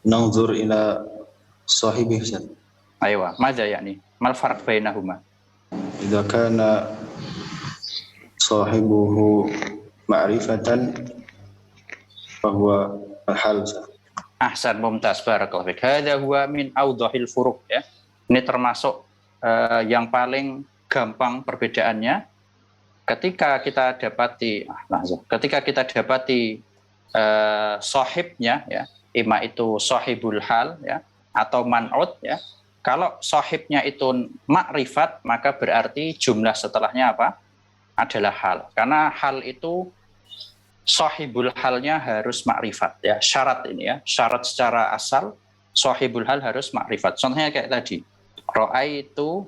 nanzur ila sahibih. Aywa, madza yani? Mal farq bainahuma? Idza kana sahibuhu ma'rifatan fahuwa al-hal. Ahsan, mumtaz, barakallahu fik. Hadza huwa min awdahil furuq ya. Ini termasuk yang paling gampang perbedaannya ketika kita dapati sahibnya ya, ima itu sahibul hal ya atau man'ut ya. Kalau sahibnya itu makrifat, maka berarti jumlah setelahnya apa? Adalah hal. Karena hal itu sahibul halnya harus makrifat ya. Syarat ini ya, syarat secara asal sahibul hal harus makrifat. Contohnya kayak tadi. Ra'aitu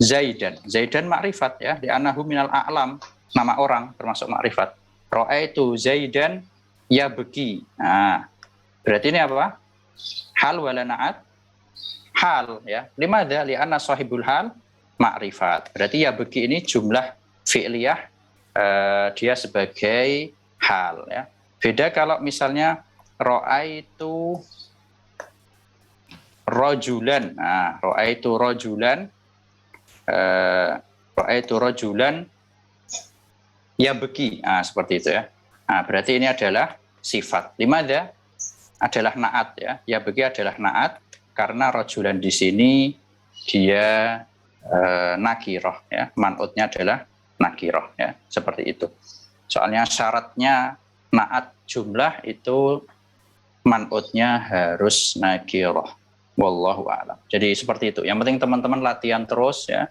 Zaidan makrifat ya, li'annahu minal a'lam, nama orang termasuk makrifat. Ra'aitu Zaidan yabki. Nah, berarti ini apa? Hal wala na'at? Hal ya. Limadza? Li'anna sahibul hal makrifat. Berarti yabki ini jumlah fi'liyah, dia sebagai hal ya. Beda kalau misalnya ra'aitu rajulan. Nah, ra'aitu rajulan yabki. Nah, seperti itu ya. Nah, berarti ini adalah sifat. Limadza? Adalah naat ya. Yabki adalah naat karena rajulan di sini dia nakirah ya. Man'utnya adalah nakirah ya. Seperti itu. Soalnya syaratnya naat jumlah itu man'utnya harus nakirah. Wallahu a'lam. Jadi seperti itu. Yang penting teman-teman latihan terus ya.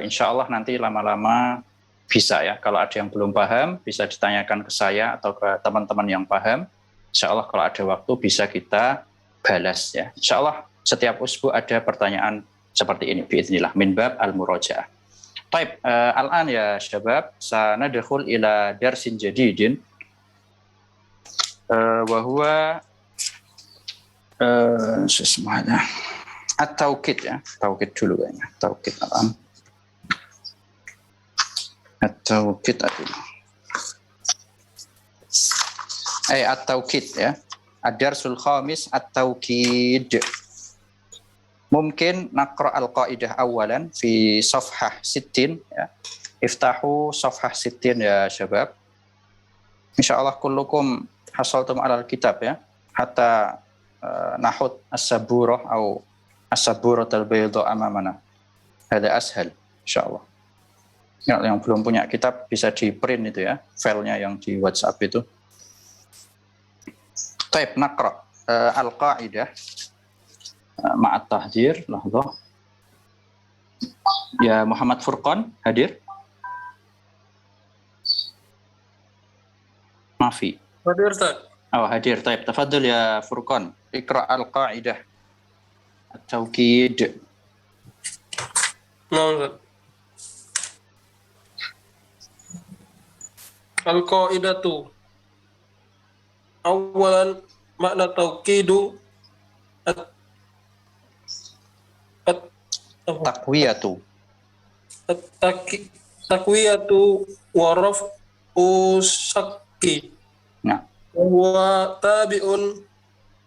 Insya Allah nanti lama-lama bisa ya. Kalau ada yang belum paham bisa ditanyakan ke saya atau ke teman-teman yang paham. Insya Allah kalau ada waktu bisa kita balas ya. Insya Allah setiap usbu ada pertanyaan seperti ini. Biiznillah min bab al-muraja'ah. Taib, al-an ya syabab, sanadkhul ila darsin jadidin wa huwa semuanya at-taukid ya, taukid dulu kayaknya, taukid al-an. At-taukid adalah at-taukid ya. Ad-darsul khamis at-taukid. Mungkin naqra al-qaidah awalan fi safhah 60 ya. Iftahu safhah 60 ya syabab. Insyaallah kullukum hasaltum alal kitab ya. Hatta nahud as-saburah atau as-saburatul bayda amamana. Hada ashal insyaallah. Yang belum punya kitab bisa di print itu ya, filenya yang di WhatsApp itu. Taib naqra al-qaidah ma'at tahdir lahdzah. Ya Muhammad Furqan hadir? Mafi. Hadir Ustaz. Oh hadir. Taib. Tafadhal ya Furqan. Iqra al-qaidah. At-taukid. Nah, Ustaz. Al-qaidatu. Awalan makna taukidu Takwiyatu. takwiyatu wa raf'u syakki. Nah, Wa tabi'un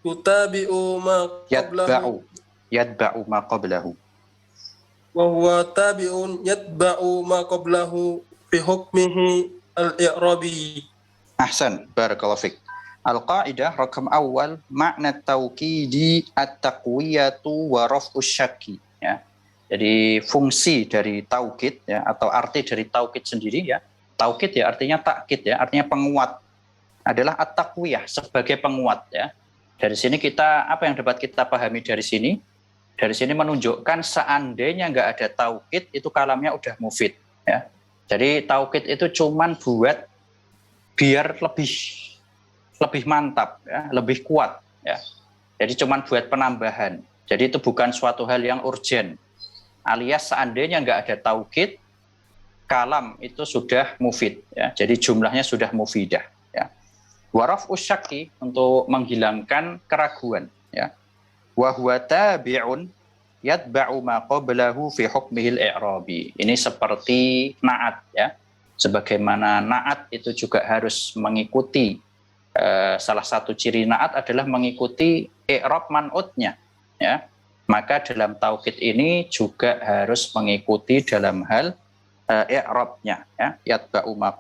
yutabi'u ma qablahu. Yatba'u ma qablahu. Wa huwa tabi'un yatba'u ma qablahu fi hukmihi al-i'rabi. Ahsan, barakallahu fik. Al-qaidah rakam awal makna taukidi at-taqwiyatu wa raf'u syakki ya. Jadi fungsi dari taukid ya atau arti dari taukid sendiri ya. Taukid ya artinya takkid ya, artinya penguat. Adalah at-taqwiyah sebagai penguat ya. Dari sini kita apa yang dapat kita pahami dari sini? Dari sini menunjukkan seandainya nggak ada taukid itu kalamnya udah mufid ya. Jadi taukid itu cuman buat biar lebih mantap ya, lebih kuat ya. Jadi cuman buat penambahan. Jadi itu bukan suatu hal yang urgen. Alias seandainya nggak ada taukid, kalam itu sudah mufid ya. Jadi jumlahnya sudah mufidah ya. Waraf usyaki untuk menghilangkan keraguan ya. Wa huwa tabi'un yatba'u ma qablahu fi hukmihil i'rabi. Ini seperti naat ya. Sebagaimana naat itu juga harus mengikuti salah satu ciri naat adalah mengikuti i'rab man'utnya, ya. Maka dalam taukid ini juga harus mengikuti dalam hal i'rabnya, ya. Yatba'u ma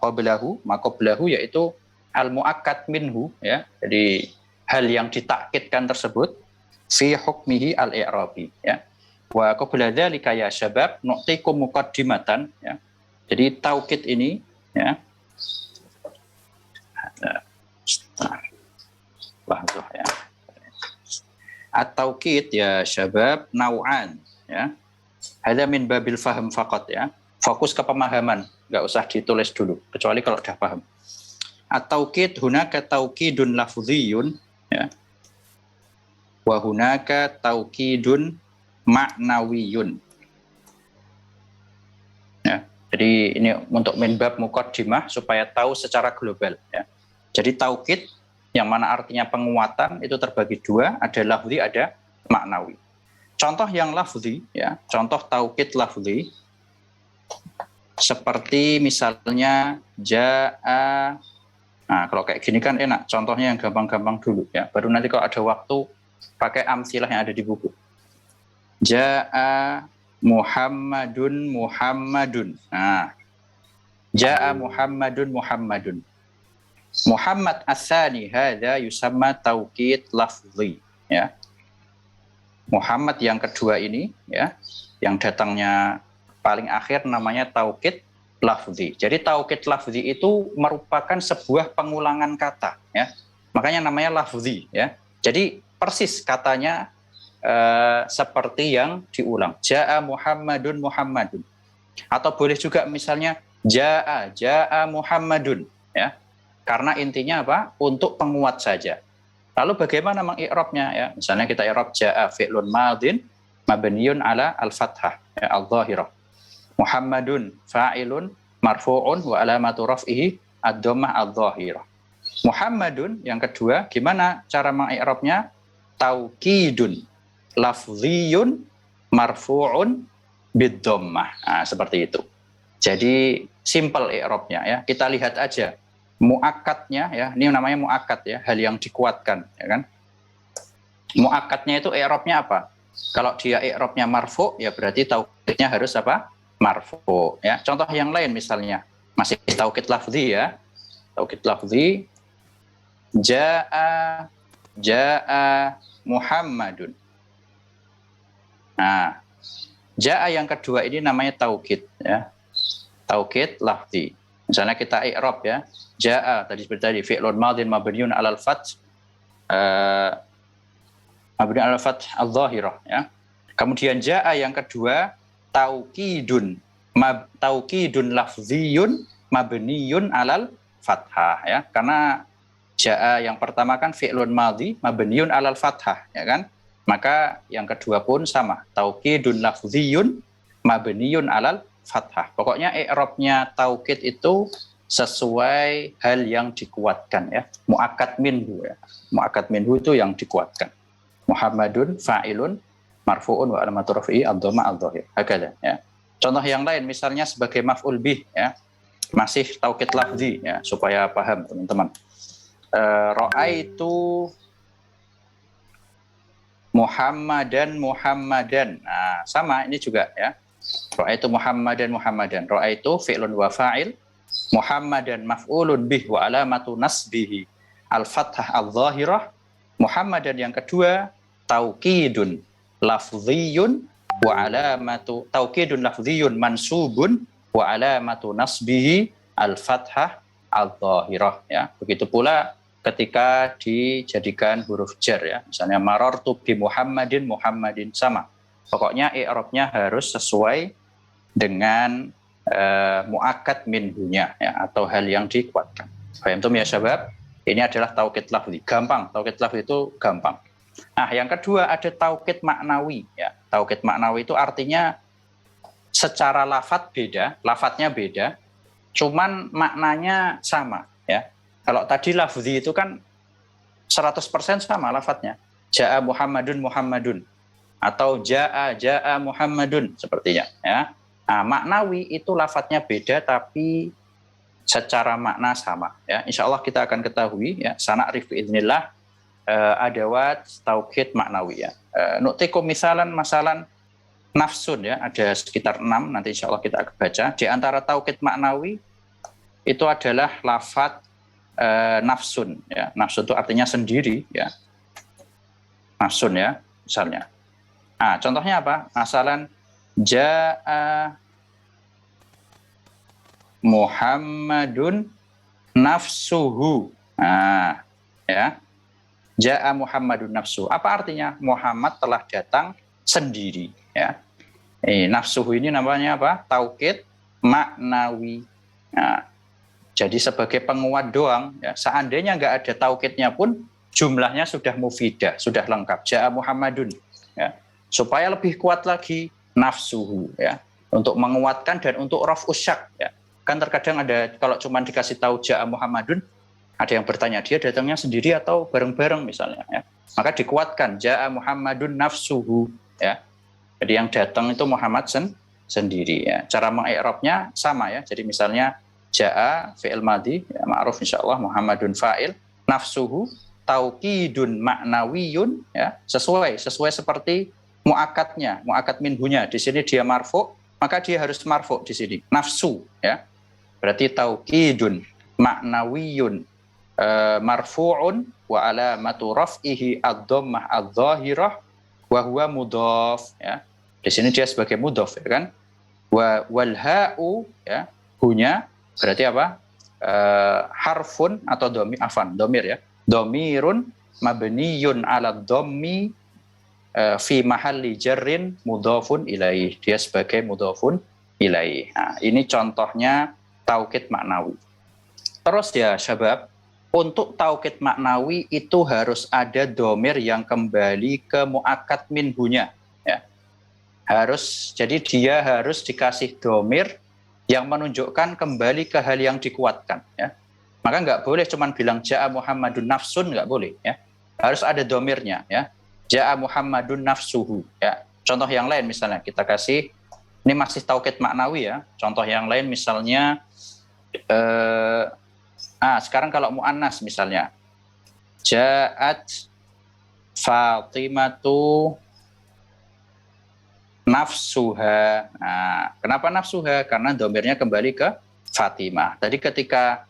qablahu yaitu al-muakkad minhu, ya. Jadi hal yang ditakkidkan tersebut fi hukmihi al-i'rabi, ya. Wa qabla dzalika ya syabab nu'tikum muqaddimatan, ya. Jadi taukid ini, ya. Ya. At-taukid ya syabab nau'an, ya. Hadza min babil faham faqat, ya. Fokus ke pemahaman, enggak usah ditulis dulu kecuali kalau sudah paham. At-taukid hunaka taukidun lafdhiyun, ya. Wa hunaka taukidun ma'nawiyun. Ya. Jadi ini untuk min bab muqaddimah supaya tahu secara global, ya. Jadi taukid yang mana artinya penguatan itu terbagi dua, ada lafzi, ada maknawi. Contoh yang lafzi, ya, contoh taukid lafzi seperti misalnya jaa. Nah, kalau kayak gini kan enak, contohnya yang gampang-gampang dulu, ya. Baru nanti kalau ada waktu pakai amsilah yang ada di buku. Jaa Muhammadun. Nah, jaa Muhammadun. Muhammad as-sani hadza yusamma taukid lafzi, ya. Muhammad yang kedua ini, ya, yang datangnya paling akhir namanya taukid lafzi. Jadi taukid lafzi itu merupakan sebuah pengulangan kata, ya. Makanya namanya lafzi, ya. Jadi persis katanya seperti yang diulang. Jaa Muhammadun. Atau boleh juga misalnya jaa Muhammadun, ya. Karena intinya apa? Untuk penguat saja. Lalu bagaimana mengi'rabnya, ya? Misalnya kita i'rab jaa fi'lun madin mabniyun ala al-fathah, ya, al-dhahirah. Muhammadun fa'ilun marfu'un wa alamatu raf'ihi ad-dhammah al-dhahirah. Muhammadun yang kedua, gimana cara mengi'rabnya? Taukidun lafziyun marfu'un bid-dhammah. Nah, seperti itu. Jadi simple i'rabnya, ya. Kita lihat aja muakkadnya, ya, ini namanya muakkad, ya, hal yang dikuatkan, ya kan. Muakkadnya itu i'rabnya apa? Kalau dia i'rabnya marfu, ya berarti taukidnya harus apa? Marfu, ya. Contoh yang lain misalnya masih taukid lafzi, ya. Taukid lafzi jaa Muhammadun. Nah, jaa yang kedua ini namanya taukid, ya. Taukid lafzi. Misalnya kita i'rab, ya. Jaa tadi seperti tadi fi'lun madin mabniun 'alal fath mabniun 'alal fath adh-dhahirah, ya. Kemudian jaa yang kedua taukidun lafziyun mabniun 'alal fathah, ya. Karena jaa yang pertama kan fi'lun madhi mabniun 'alal fathah, ya kan? Maka yang kedua pun sama, taukidun lafziyun mabniun 'alal fathah. Pokoknya i'rabnya taukid itu sesuai hal yang dikuatkan, ya. Muakkad minhu, ya. Muakkad minhu itu yang dikuatkan. Muhammadun fa'ilun marfu'un wa alamatu raf'ihi ad-dhammah adh-dhahir. Hakadha, ya. Contoh yang lain misalnya sebagai maf'ul bih, ya. Masih taukid lafzi, ya, supaya paham teman-teman. Ra'aitu Muhammadan. Nah, sama ini juga, ya. Ra'aitu Muhammadan. Ra'aitu fi'lun wa fa'il, Muhammadan maf'ulun bih wa alamatu nasbihi al-fathah al-dhahirah. Muhammadan yang kedua taukidun lafziyun mansubun wa alamatu nasbihi al-fathah al-dhahirah, ya. Begitu pula ketika dijadikan huruf jar, ya. Misalnya marartu bi Muhammadin sama. Pokoknya i'rabnya harus sesuai dengan muakkad minhunya, ya, atau hal yang dikuatkan. Paham ya syabab? Ini adalah taukid lafzi. Gampang, taukid lafzi itu gampang. Nah, yang kedua ada taukid maknawi, ya. Taukid maknawi itu artinya secara lafadznya beda, cuman maknanya sama, ya. Kalau tadi lafzi itu kan 100% sama lafadznya. Jaa Muhammadun atau jaa Muhammadun sepertinya, ya. Nah, maknawi itu lafadznya beda tapi secara makna sama ya. Insya Allah kita akan ketahui ya sana'rif biidznillah adawat taukid maknawi ya. Nu'tikum masalan nafsun ya, ada sekitar 6 nanti insya Allah kita akan baca. Di antara taukid maknawi itu adalah lafadz nafsun ya. Nafsun itu artinya sendiri ya. Nafsun ya misalnya. Nah, contohnya apa? Masalan ja'a Muhammadun nafsuhu. Nah, ya. Ja'a Muhammadun nafsuhu. Apa artinya? Muhammad telah datang sendiri, ya. Nafsuhu ini namanya apa? Taukid maknawi. Nah, jadi sebagai penguat doang, ya. Seandainya nggak ada taukidnya pun jumlahnya sudah mufidah, sudah lengkap. Ja'a Muhammadun, ya. Supaya lebih kuat lagi nafsuhu, ya. Untuk menguatkan dan untuk raf'us syak, ya. Kan terkadang ada kalau cuma dikasih tahu Ja'a Muhammadun, ada yang bertanya dia datangnya sendiri atau bareng-bareng misalnya ya. Maka dikuatkan Ja'a Muhammadun nafsuhu ya. Jadi yang datang itu Muhammad sendiri ya. Cara mengi'rabnya sama ya. Jadi misalnya Ja'a fi'il madhi ya, ma'ruf insyaallah Muhammadun fa'il, nafsuhu taukidun ma'nawiyun ya, sesuai seperti mu'akadnya, mu'akad minhunya. Di sini dia marfu', maka dia harus marfu' di sini. Nafsu ya. Berarti taukidun ma'nawiyun marfu'un wa alamatu raf'ihi ad-dhammah adz-dhahirah wa huwa mudhaf ya. Di sini dia sebagai mudhaf ya kan. Wal ha'u ya, hunya berarti apa? Harfun atau dhamir ya. Dhamirun mabniyun 'ala dhammi fi mahalli jarrin mudhafun ilaih. Dia sebagai mudhafun ilaih. Nah, ini contohnya taukid maknawi. Terus ya syabab, untuk taukid maknawi itu harus ada dhamir yang kembali ke mu'akkad minhunya ya. Jadi dia harus dikasih dhamir yang menunjukkan kembali ke hal yang dikuatkan ya. Maka nggak boleh cuman bilang Ja'a Muhammadun nafsun, nggak boleh ya. Harus ada dhamirnya ya. Ja'a Muhammadun nafsuhu ya. Contoh yang lain misalnya kita kasih, ini masih taukid maknawi ya. Contoh yang lain misalnya sekarang kalau muannas misalnya Ja'at Fatimatu nafsuha. Nah, kenapa nafsuha? Karena dhamirnya kembali ke Fatimah. Tadi ketika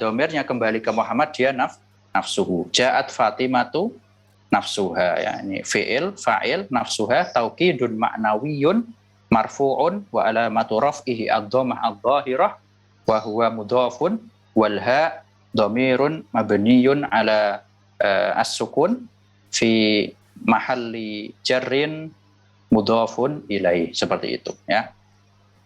dhamirnya kembali ke Muhammad dia nafsuhu. Ja'at Fatimatu nafsuha ya. Ini fi'il, fa'il, nafsuha taukidun ma'nawiyun marfu'un wa alamatu raf'ihi ad-dhammah adz-dhahirah wa huwa mudhafun wal ha dhamirun mabniyun ala as-sukun fi mahalli jarrin mudhafun ilaih, seperti itu ya.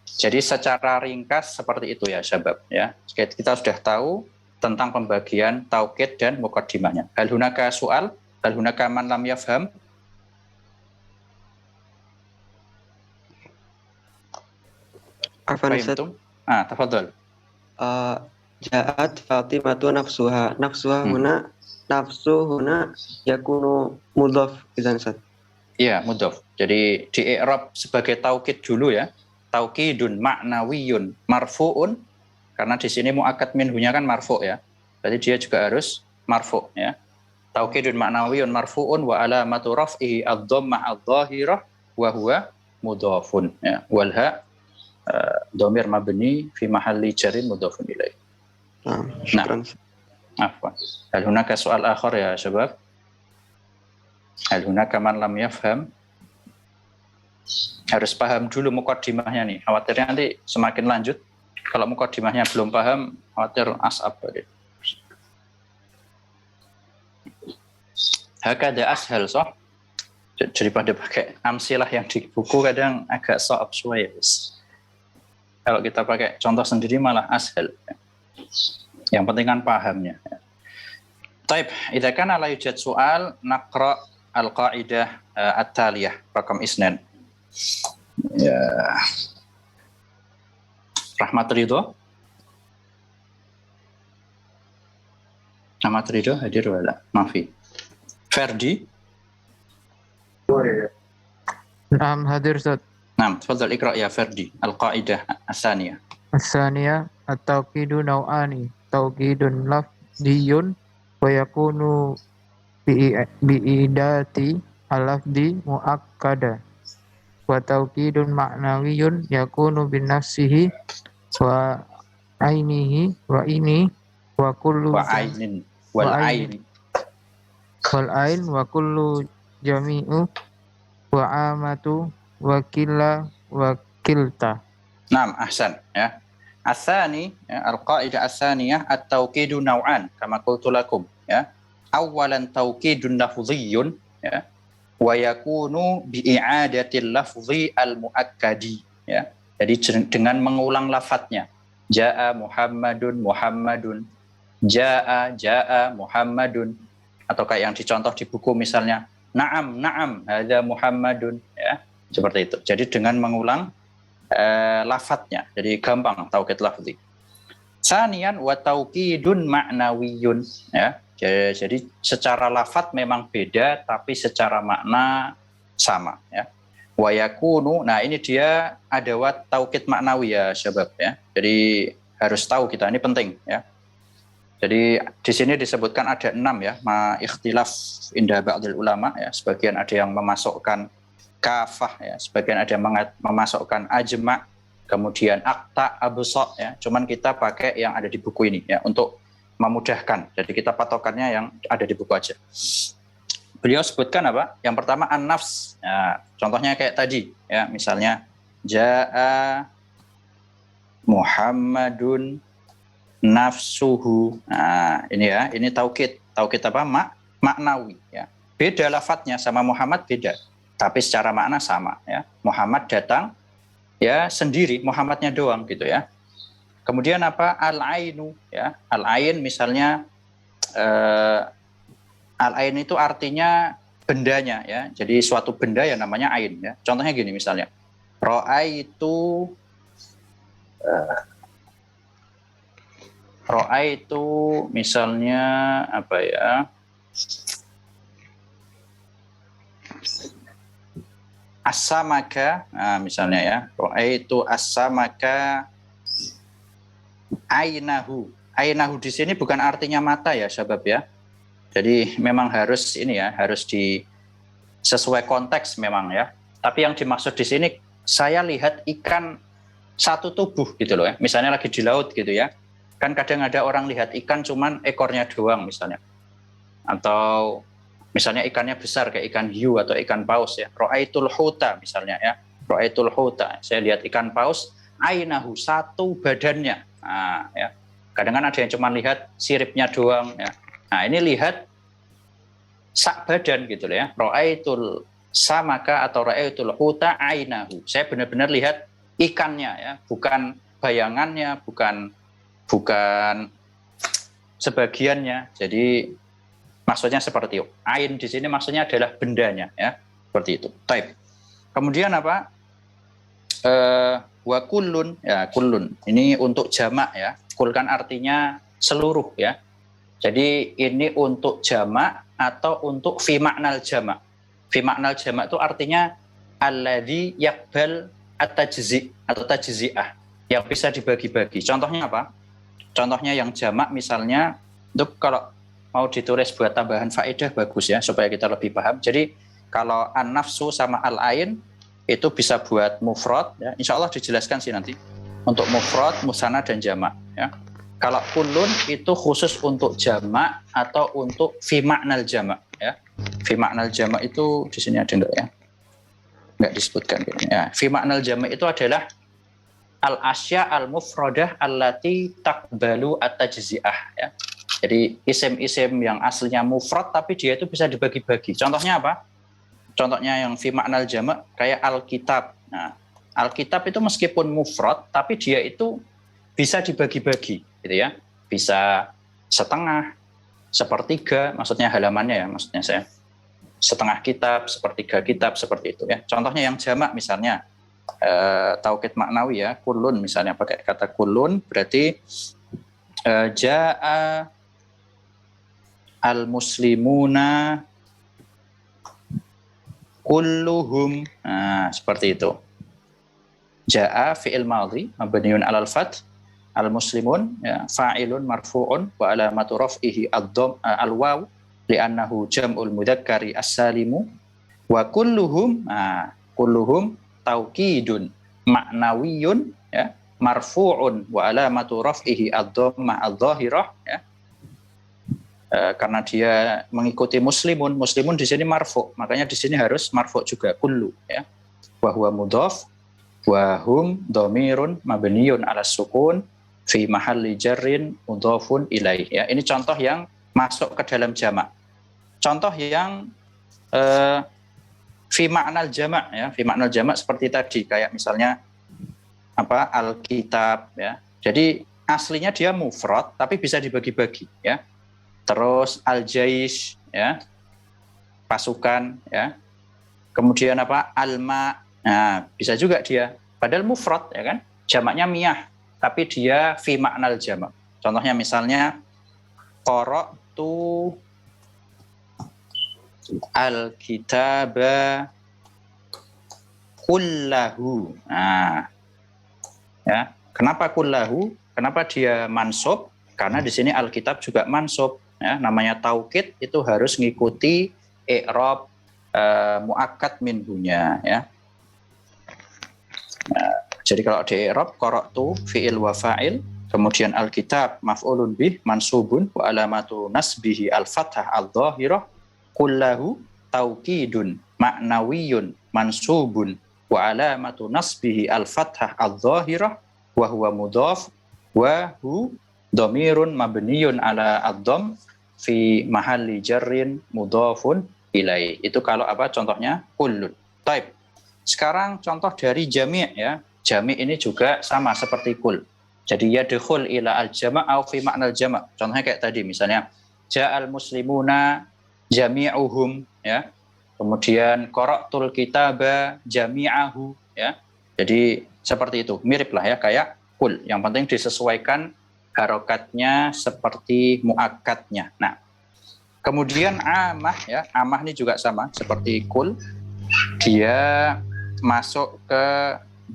Jadi secara ringkas seperti itu ya syabab ya. Kita sudah tahu tentang pembagian taukid dan muqaddimahnya. Hal hunaka soal, hal hunaka man lam yafham. Afwan Ustaz. Tafadhol. Ja'at Fatimatu nafsuha. Huna nafsu huna yakunu mudhaf idzan Ustaz. Iya, mudhaf. Jadi di i'rab sebagai taukid dulu ya. Taukidun ma'nawiyun marfu'un, karena di sini mu'akkad minhunya kan marfu' ya. Berarti dia juga harus marfu' ya. Taukidun ma'nawiyun marfu'un wa alamatu raf'ihi ad-dhammah adz-dhahirah wa huwa mudhafun ya. Wal ha dhamir mabni fi mahalli jarrin mudhafun ilaih. Syukran. Afwan. Hal hunaka soal akhar ya syabab? Hal hunaka man lam yafham? Harus paham dulu muqaddimahnya nih. Khawatirnya nanti semakin lanjut kalau muqaddimahnya belum paham, khawatir as'ab. Hakada ashal soh. Daripada pakai amsilah yang di buku kadang agak so'ab suai. Kalau kita pakai contoh sendiri malah ashal. Yang penting kan pahamnya. Taib, idza kana la yujad soal naqra al-qa'idah at-taliyah rakam isnan. Ya. Rahmat Ridho. Rahmat Ridho hadir wala? Mafi. Ferdi. نعم hadir Ustaz. Naam, tafadhal ikra ya Ferdi al-qa'idah as-saniyah. الثانية at-tauqidu naw'ani tauqidun lafdiyun wa yakunu bi'idati al-lafdi muakkada wa tauqidun ma'nawiyun yakunu bin nafsihi wa ainihi wa ini wa kullu Wa ainin wal wa ain. wal ain wa kullu jami'u wa amatu wa kilta. Naam, ahsan ya. Asani ya, al-qaidah asaniyah at-tauqidu naw'an kama qultu lakum ya. Awalan tauqidun lafdhiyyun ya wa yakunu bi'i'adatil lafdhi al-muakkadi ya. Jadi dengan mengulang lafadznya. Jaa Muhammadun Muhammadun. Jaa Muhammadun, atau kayak yang dicontoh di buku misalnya na'am hadza Muhammadun ya, seperti itu. Jadi dengan mengulang lafadznya, jadi gampang tauqid lafzi. Sanian wa tauqidun ma'nawiyun ya. Jadi secara lafadz memang beda tapi secara makna sama ya. Wa yakunu, nah ini dia adawat tauqid maknawi ya syabab ya. Jadi harus tahu kita, ini penting ya. Jadi di sini disebutkan ada 6 ya, ma ikhtilaf inda ba'dil ulama ya, sebagian ada yang memasukkan kafah ya, sebagian ada yang memasukkan ajma, kemudian akta, absa ya. Cuman kita pakai yang ada di buku ini ya untuk memudahkan. Jadi kita patokannya yang ada di buku aja. Beliau sebutkan apa? Yang pertama an-nafs. Ya, contohnya kayak tadi ya, misalnya jaa Muhammadun nafsuhu. Nah, ini ya, ini tauqid. Tauqid apa? Maknawi ya. Beda lafadznya sama Muhammad beda, tapi secara makna sama ya. Muhammad datang ya sendiri, Muhammadnya doang gitu ya. Kemudian apa? Al-ainu ya. Al-ain misalnya al-ain itu artinya bendanya ya. Jadi suatu benda yang namanya ain ya. Contohnya gini misalnya. Ra'aitu misalnya apa ya? As-samaka, nah, misalnya ya. Ra'aitu as-samaka ainahu. Ainahu di sini bukan artinya mata ya, sahabat ya. Jadi memang harus ini ya, harus sesuai konteks memang ya. Tapi yang dimaksud di sini saya lihat ikan satu tubuh gitu loh ya. Misalnya lagi di laut gitu ya. Kan kadang ada orang lihat ikan cuman ekornya doang misalnya. Atau misalnya ikannya besar kayak ikan hiu atau ikan paus ya. Ra'aitul huta misalnya ya. Ra'aitul huta. Saya lihat ikan paus, ainahu, satu badannya. Nah, ya. Kadang kan ada yang cuma lihat siripnya doang ya. Nah, ini lihat sak badan gitu loh ya. Ra'aitul samaka atau ra'aitul huta ainahu. Saya benar-benar lihat ikannya ya, bukan bayangannya, bukan sebagiannya. Jadi maksudnya seperti itu. Ain di sini maksudnya adalah bendanya ya, seperti itu. Taib. Kemudian apa? Wa kullun ya, kullun. Ini untuk jamak ya. Kul kan artinya seluruh ya. Jadi ini untuk jamak atau untuk fi maknal jamak. Fi maknal jamak itu artinya alladzi yaqbal at-tajzi atau tajzi'ah, yang bisa dibagi-bagi. Contohnya apa? Contohnya yang jamak misalnya, itu kalau mau ditulis buat tambahan faedah bagus ya, supaya kita lebih paham. Jadi kalau an-nafsu sama al-ain itu bisa buat mufrad ya. Insya Allah dijelaskan sih nanti untuk mufrad, musanna dan jamak ya. Kalau kullun itu khusus untuk jamak atau untuk fi maknal jamak ya. Fi maknal jamak itu di sini ada enggak ya? Enggak disebutkan ya. Fi maknal jamak itu adalah al-asya al-mufradah allati taqbalu at-tajzi'ah ya. Jadi isim-isim yang aslinya mufrad tapi dia itu bisa dibagi-bagi. Contohnya apa? Contohnya yang fi maknal jamak kayak al-kitab. Nah, al-kitab itu meskipun mufrad tapi dia itu bisa dibagi-bagi gitu ya. Bisa setengah, sepertiga, maksudnya halamannya ya, maksudnya saya. Setengah kitab, sepertiga kitab, seperti itu ya. Contohnya yang jamak misalnya tauqid maknawi ya, kullun misalnya pakai kata kullun berarti jaa al-muslimuna kulluhum. Nah, seperti itu. Jaa fi'il madhi mabniun 'alal fath, Al-muslimun ya, fa'ilun marfu'un wa alamatu raf'ihi al-waw li'annahu jam'ul mudzakkari as-salimu wa kulluhum taukidun ma'nawiyun ya, marfu'un wa alamatu raf'ihi ad-dhammah adh-dhahirah ya. Karena dia mengikuti muslimun di sini marfu', makanya di sini harus marfu' juga kullu ya. Wa huwa mudhaf wa hum dhamirun mabniyun 'ala sukun fi mahalli jarrin mudhafun ilaih ya. Ini contoh yang masuk ke dalam jamak. Contoh yang fi ma'nal jamak ya, fi ma'nal jamak seperti tadi kayak misalnya apa alkitab ya. Jadi aslinya dia mufrad tapi bisa dibagi-bagi ya. Terus al-jaish ya, pasukan ya. Kemudian apa alma, nah bisa juga dia padahal mufrad ya kan, jamaknya miyah tapi dia fi ma'nal jamak. Contohnya misalnya qara'tu al-kitaba kullahu. Nah, ya, kenapa kullahu? Kenapa dia mansub? Karena di sini alkitab juga mansub. Ya, namanya taukid itu harus ngikuti i'rab muakkad minhunya. Ya. Nah, jadi kalau di i'rab qara'tu fi'il wa fa'il, kemudian alkitab maf'ulun bih mansubun wa alamatu nasbihi al-fathah al-dhahirah kullahu taukidun ma'nawiyun mansubun wa alamatu nasbihi al-fathah al-dhahirah wa huwa mudhaf wa hu dhamirun mabniyun ala ad-dhamm fi mahalli jarrin mudhafun ilai. Itu kalau apa contohnya kullun. Baik. Sekarang contoh dari jami' ya. Jami' ini juga sama seperti kul. Jadi yadkhul ila al-jama' au fi ma'nal jama'. Contohnya kayak tadi misalnya ja'al muslimuna jami'uhum ya. Kemudian qara'tul kitaba jami'ahu ya. Jadi seperti itu, mirip lah ya kayak kul. Yang penting disesuaikan harokatnya seperti muakkadnya. Nah, kemudian amah ya, amah ini juga sama seperti kul. Dia masuk ke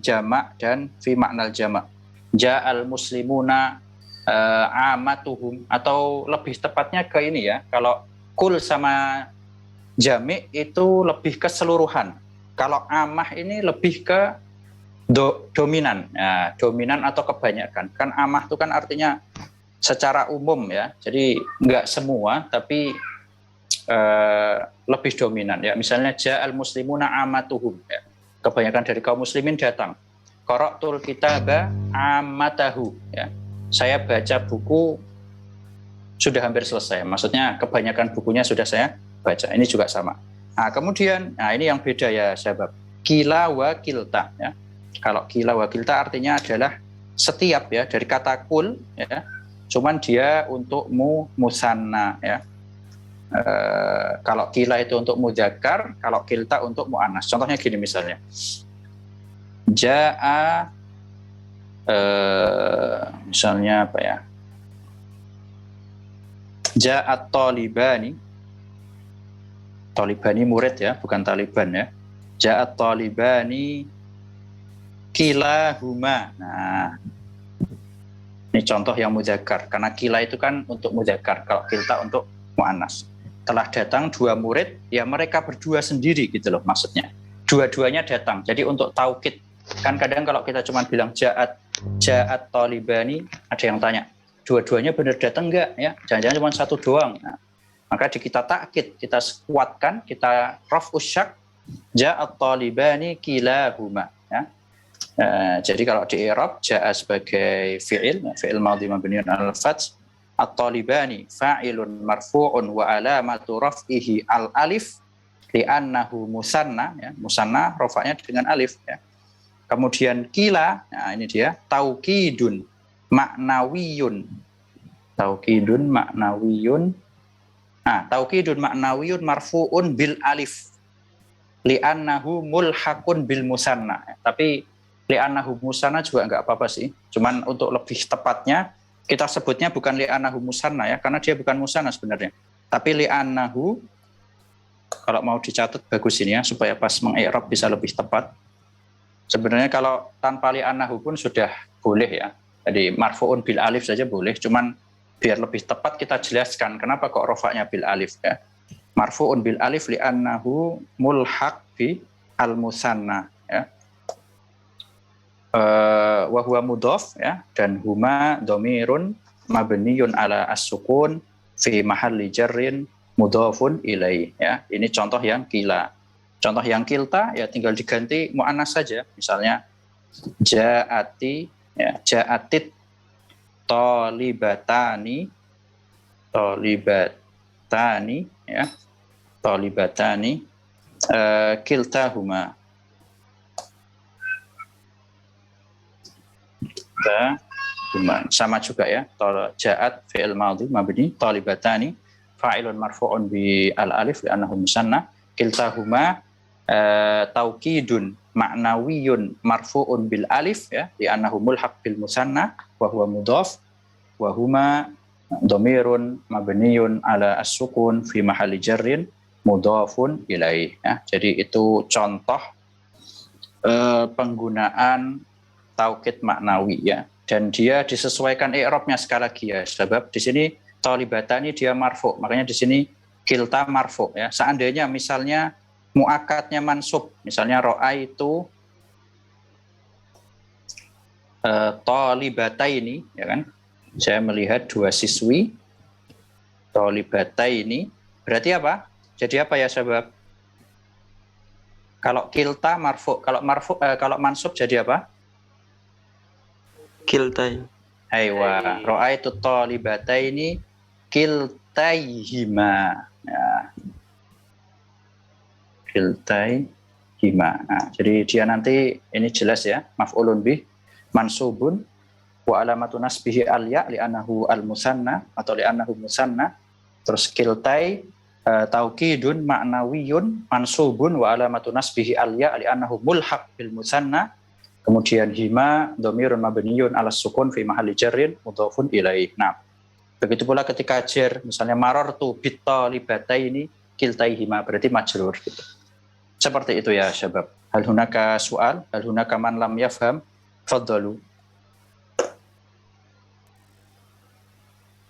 jamak dan fi ma'nal jamak. Ja'al muslimuna amatuhum, atau lebih tepatnya ke ini ya. Kalau kul sama jami' itu lebih keseluruhan. Kalau amah ini lebih ke dominan. Nah, dominan atau kebanyakan. Kan amah itu kan artinya secara umum ya. Jadi enggak semua tapi lebih dominan ya. Misalnya ja'al muslimuna amatuhum ya. Kebanyakan dari kaum muslimin datang. Qara'tul kitaba amatahu ya. Saya baca buku sudah hampir selesai. Maksudnya kebanyakan bukunya sudah saya baca. Ini juga sama. Nah, kemudian ini yang beda ya sahabat. Kila wa kilta ya. Kalau kila wa kilta artinya adalah setiap ya, dari kata kul ya. Cuman dia untuk musanna ya. Kalau kila itu untuk mudzakkar, kalau kilta untuk muannas. Contohnya gini misalnya. Ja'a misalnya apa ya? Ja'at talibani. Talibani murid ya, bukan Taliban ya. Ja'at talibani kilahuma. Nah, ini contoh yang mudzakkar. Karena kila itu kan untuk mudzakkar, kalau kilta untuk muannas. Telah datang dua murid, ya mereka berdua sendiri gitu loh maksudnya. Dua-duanya datang. Jadi untuk taukid, kan kadang kalau kita cuma bilang ja'at talibani, ada yang tanya, dua-duanya benar datang enggak ya? Jangan-jangan cuma satu doang. Nah, maka kita takkid, kita kuatkan, kita raf'us syak, ja'at talibani kilahuma ya. Jadi kalau di i'rab ja'a sebagai fi'il madhi mabniun 'alal fath, at-talibani fa'ilun marfu'un wa alamatu raf'ihi al-alif li'annahu musanna ya. Musanna rafa'nya dengan alif ya. Kemudian kila, nah ini dia taukidun ma'nawiyun. Taukidun ma'nawiyun. Nah, taukidun ma'nawiyun marfu'un bil alif li'annahu mulhaqun bil musanna. Tapi li'annahu musanna juga enggak apa-apa sih. Cuman untuk lebih tepatnya kita sebutnya bukan li'annahu musanna ya, karena dia bukan musanna sebenarnya. Tapi li'annahu, kalau mau dicatat bagus ini ya, supaya pas mengi'rab bisa lebih tepat. Sebenarnya kalau tanpa li'annahu pun sudah boleh ya. Jadi marfu'un bil alif saja boleh, cuman biar lebih tepat kita jelaskan kenapa kok rofaknya bil alif ya. Marfu'un bil alif li'annahu mulhaq bi al musanna ya. Wa huwa mudhaf ya, dan huma dhamirun mabniyun ala as-sukun fi mahalli jarrin mudhafun ilaih ya. Ini contoh yang kila. Contoh yang kilta ya tinggal diganti muannas saja. Misalnya ja'ati ya, ja'atit tolibatani ya, tolibatani kiltahuma sama juga ya. Ja'at fi'il madhi mabni, tolibatani fa'ilun marfu'un bi al-alif li'annahu musanna, kiltahuma taukidun ma'nawiyun marfu'un bil alif ya li'annahu mulhaq bil musanna wa huwa mudhaf wa huma dhamirun mabniyun ala as-sukun fi mahalli jarrin mudhafun ilaih ya. Jadi itu contoh penggunaan taukid maknawi ya, dan dia disesuaikan i'rabnya sekali lagi ya, sebab di sini talibatani dia marfu, makanya di sini kilta marfu ya. Seandainya misalnya muakatnya mansub, misalnya ra'aitu talibataini ya kan, saya melihat dua siswi talibataini, berarti apa? Jadi apa ya sebab? Kalau kilta marfu, kalau mansub jadi apa? Kiltai. Aywa, ra'aitu talibataini kiltaihima ya. Kiltaihima. Nah, jadi dia nanti ini jelas ya, maf'ulun bih mansubun wa alamatu nasbihi al-ya li'annahu al-musanna atau li'annahu musanna. Terus kiltai taukidun ma'nawiyun mansubun wa alamatu nasbihi al-ya li'annahu mulhaq bil musanna. Kemudian hima dhamirun mabniyun ala sukun fi mahalli jarrin mudhafun ilaih. Nah, begitu pula ketika jar, misalnya marartu bit talibataini kiltaihima, berarti majrur gitu. Seperti itu ya syabab. Hal hunaka soal, hal hunaka man lam yafham, faddalu.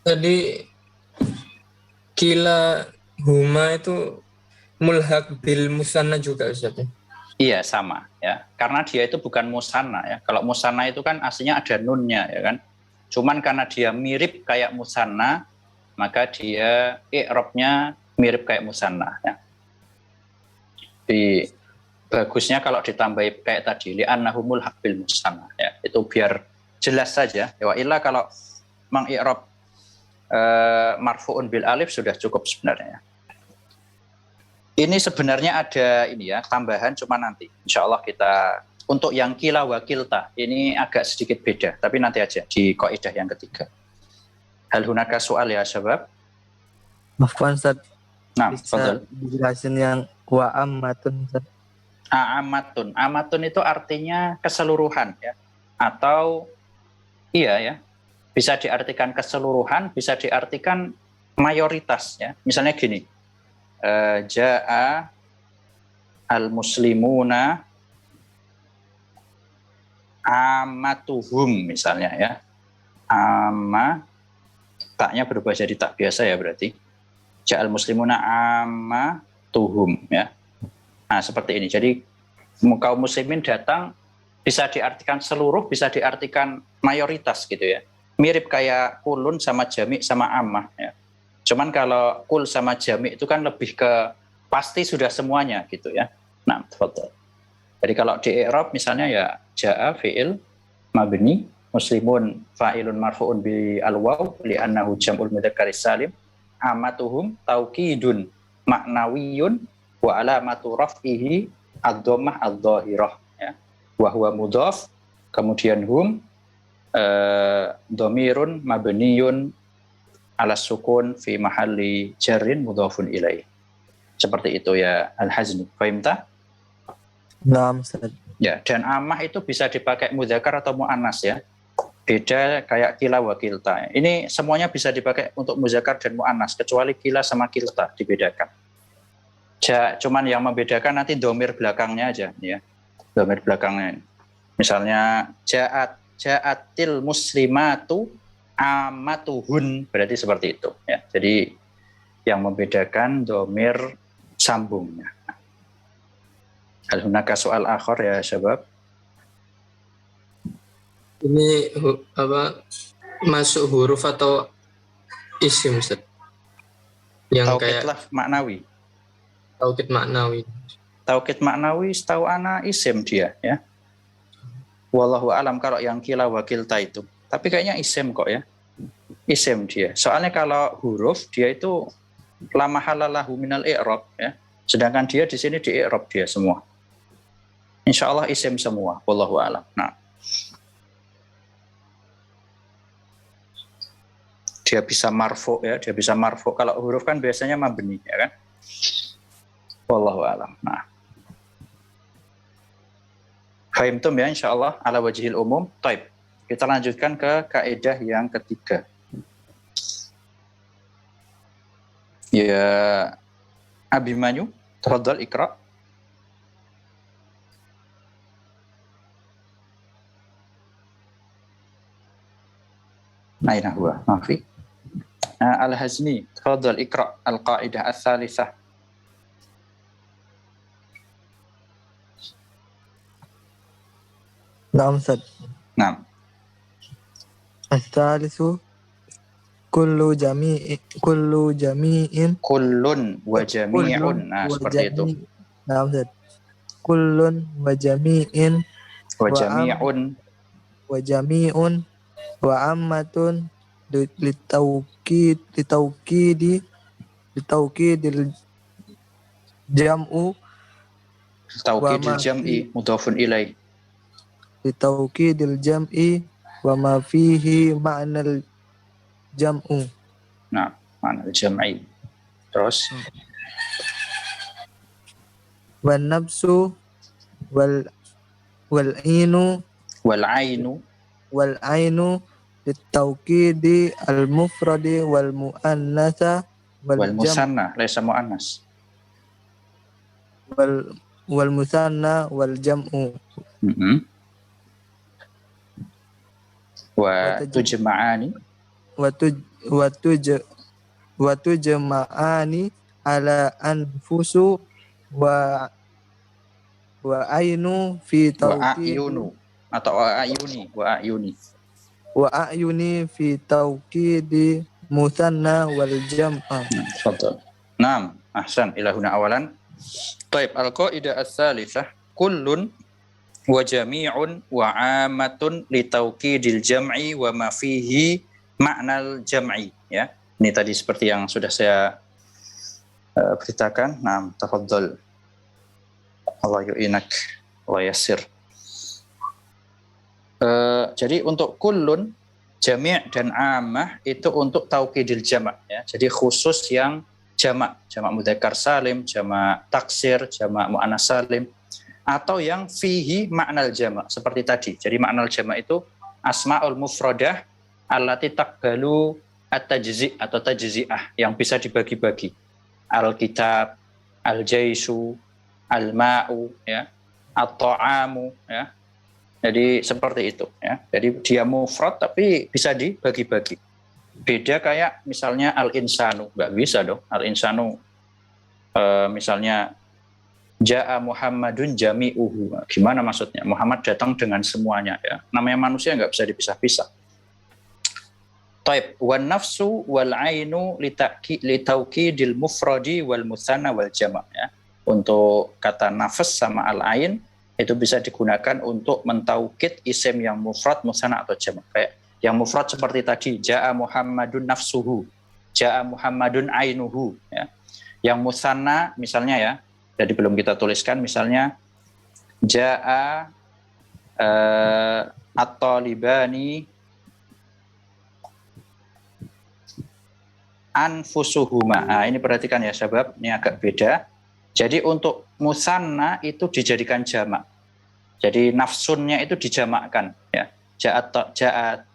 Tadi kila huma itu mulhaq bil musanna juga Ustaz ya? Iya sama ya, karena dia itu bukan musanna ya. Kalau musanna itu kan aslinya ada nunnya ya kan. Cuman karena dia mirip kayak musanna, maka dia i'rabnya mirip kayak musanna ya. Di bagusnya kalau ditambahi kayak tadi li'annahu mulhaq bil musanna ya, itu biar jelas saja ya. Wa illa kalau mengi'rab marfu'un bil alif sudah cukup sebenarnya. Ini sebenarnya ada ini ya tambahan, cuma nanti insya Allah kita untuk yang kila wa kilta ini agak sedikit beda, tapi nanti aja di kaidah yang ketiga. Hal hunaka soal ya syabab. Maafkan Ustaz, Nah, bisa dijelasin yang wa ammatun Ustaz? Amatun. Amatun itu artinya keseluruhan ya. Atau iya ya. Bisa diartikan keseluruhan, bisa diartikan mayoritas ya. Misalnya gini. Ja'a al-muslimuna amatuhum misalnya ya. Amma taknya berubah jadi tak biasa ya berarti. Ja'al muslimuna amatuhum ya. Nah, seperti ini. Jadi kaum muslimin datang bisa diartikan seluruh, bisa diartikan mayoritas gitu ya. Mirip kayak kulun sama jami sama ammah ya. Cuman kalau kul sama jami itu kan lebih ke pasti sudah semuanya gitu ya. Nah, betul. Jadi kalau di i'rab misalnya ya ja'a fi'il mabni, muslimun fa'ilun marfu'un bi al-waw li'annahu jam'ul mudzakkar salim, amatuhum taukidun ma'nawiyun wa alamatu raf'ihi ad-dhammah adh-dhahirah ya. Wa huwa mudhaf, kemudian hum dhamirun mabniyun ala sukun fi mahalli jarrin mudhafun ilaih. Seperti itu ya Al-Hazni. Fahimta? Naam Ustaz. Ya, dan amah itu bisa dipakai mudzakkar atau muannas ya. Beda kayak kila wa kilta. Ini semuanya bisa dipakai untuk mudzakkar dan muannas kecuali kila sama kilta dibedakan. Cuman yang membedakan nanti domir belakangnya aja ya. Domir belakangnya. Misalnya ja'at ja'atil muslimatu amatuhun, berarti seperti itu ya. Jadi yang membedakan dhamir sambungnya. Hal hunaka soal akhar ya syabab? Ini masuk huruf atau isim Ustaz? Yang Taukid kayak lah maknawi. taukid maknawi. Taukid maknawi setahu ana isim dia ya. Wallahu alam kalau yang kila wakilta itu. Tapi kayaknya isim kok ya. Isim dia. Soalnya kalau huruf dia itu la mahalalahu minal i'rab ya. Sedangkan dia di sini di i'rab dia semua. Insyaallah isim semua. Wallahu alam. Nah. Dia bisa marfu ya, dia bisa marfu. Kalau huruf kan biasanya mabni ya kan. Wallahu alam. Nah. Fahimtum ya insyaallah ala wajhil umum. Taib. Kita lanjutkan ke kaidah yang ketiga. Ya Abimanyu, tafadhal ikra. Aina huwa? Mafi. Al-Hazmi, tafadhal ikra al-qaidah ats-tsalitsah. Naam Ustaz. Nah, As-salisu kullu jami'in kullun wa jami'un. Nah, wa seperti itu. Naam Ustaz. Kullun wa jami'in Wa wa jami'un wa jami'un wa ammatun litaukidil jam'u taukidil wa ma jam'i mudhafun ilaih. litaukidil jam'i wa ma fihi ma'nal jam'u. Nah, mana jam'i. Terus Wan nafsu wal inu wal ainu wal ainu litaukidi al mufradi wal muannasa wal musanna laisa muannas. wal musanna wal jam'u. Wa tujma'ani wa tujma'ani ala anfusu wa ainu fi wa tawkid ayunu atau wa ayuni wa ayuni fi tawkidi musanna wal jam'a. Tafadhal. Naam, ahsan ila huna awalan. Baik, al-qaidah ats-tsalitsah kullun wa jami'un wa 'ammatun li taukidil jam'i wa ma fihi ma'nal jam'i ya. Ini tadi seperti yang sudah saya beritakan. Naam, tafadhal. Allah yu'inak wa yassir. Jadi untuk kullun, jami' dan 'ammah itu untuk taukidil jama' ya. Jadi khusus yang jamak mudzakkar salim, jamak taksir, jamak muannas salim, atau yang fihi ma'nal jamak seperti tadi. Jadi ma'nal jamak itu asmaul mufradah allati taqbalu at-tajzi' atau tajzi'ah yang bisa dibagi-bagi. Al-kitab, al-jaisu, al-ma'u ya, at-ta'amu ya. Jadi seperti itu ya. Jadi dia mufrad tapi bisa dibagi-bagi. Beda kayak misalnya al-insanu, nggak bisa dong. Al-insanu misalnya ja'a Muhammadun jami'uhu. Gimana maksudnya? Muhammad datang dengan semuanya ya. Namanya manusia nggak bisa dipisah-pisah. Taib wan nafsu wal ainu litaukidil mufradi wal musanna wal jama' ya. Untuk kata nafas sama al-ain itu bisa digunakan untuk mentaukid isim yang mufrad, musanna atau jama'. Kayak yang mufrad seperti tadi, ja'a Muhammadun nafsuhu, ja'a Muhammadun ainuhu ya. Yang musanna misalnya ya, jadi belum kita tuliskan misalnya ja'a at-talibani anfusuhuma. Nah, ini perhatikan ya sebab ini agak beda. Jadi untuk musanna itu dijadikan jamak. Jadi nafsunnya itu dijamakkan ya. Ja'at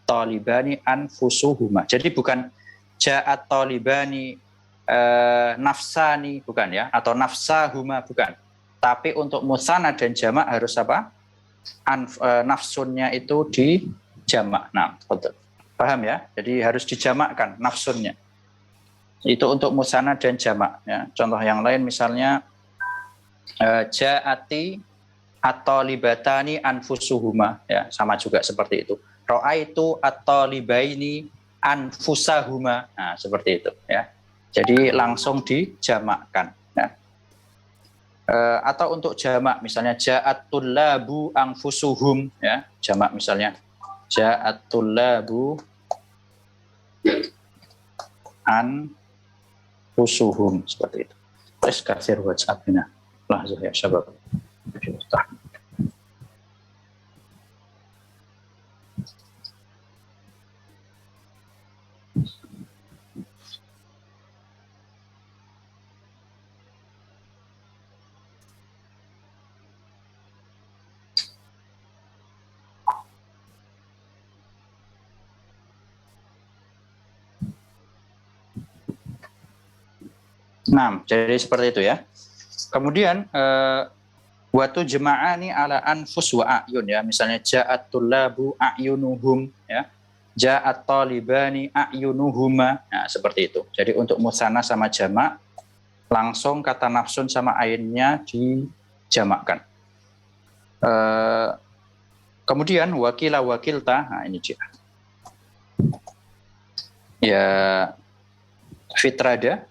talibani anfusuhuma. Jadi bukan ja'at talibani nafsani bukan ya, atau nafsahuma bukan. Tapi untuk musanna dan jamak harus apa? Nafsunnya itu jamak. Nah, betul. Paham ya? Jadi harus dijamakkan nafsunnya. Itu untuk musanna dan jamak. Ya. Contoh yang lain misalnya ja'ati at-talibatani anfusuhuma, ya sama juga seperti itu. Ra'aitu at-talibaini anfusahuma. Nah, seperti itu ya. Jadi langsung dijamakkan ya. Atau untuk jamak misalnya ja'atul labu anfusuhum ya, jamak misalnya ja'atul labu anfusuhum seperti itu. Terus kasir WhatsApp-nya. Lahzah ya syabab. Nah, jadi seperti itu ya. Kemudian watu jema'ani ala anfus wa a'yun ya. Misalnya ja'at tullabu a'yunuhum ya. Ja'at talibani a'yunuhuma. Nah, seperti itu. Jadi untuk musanna sama jamak langsung kata nafsun sama ainnya dijamakkan. Kemudian wakila wakilta. Nah, ini dia. Ya fitrada.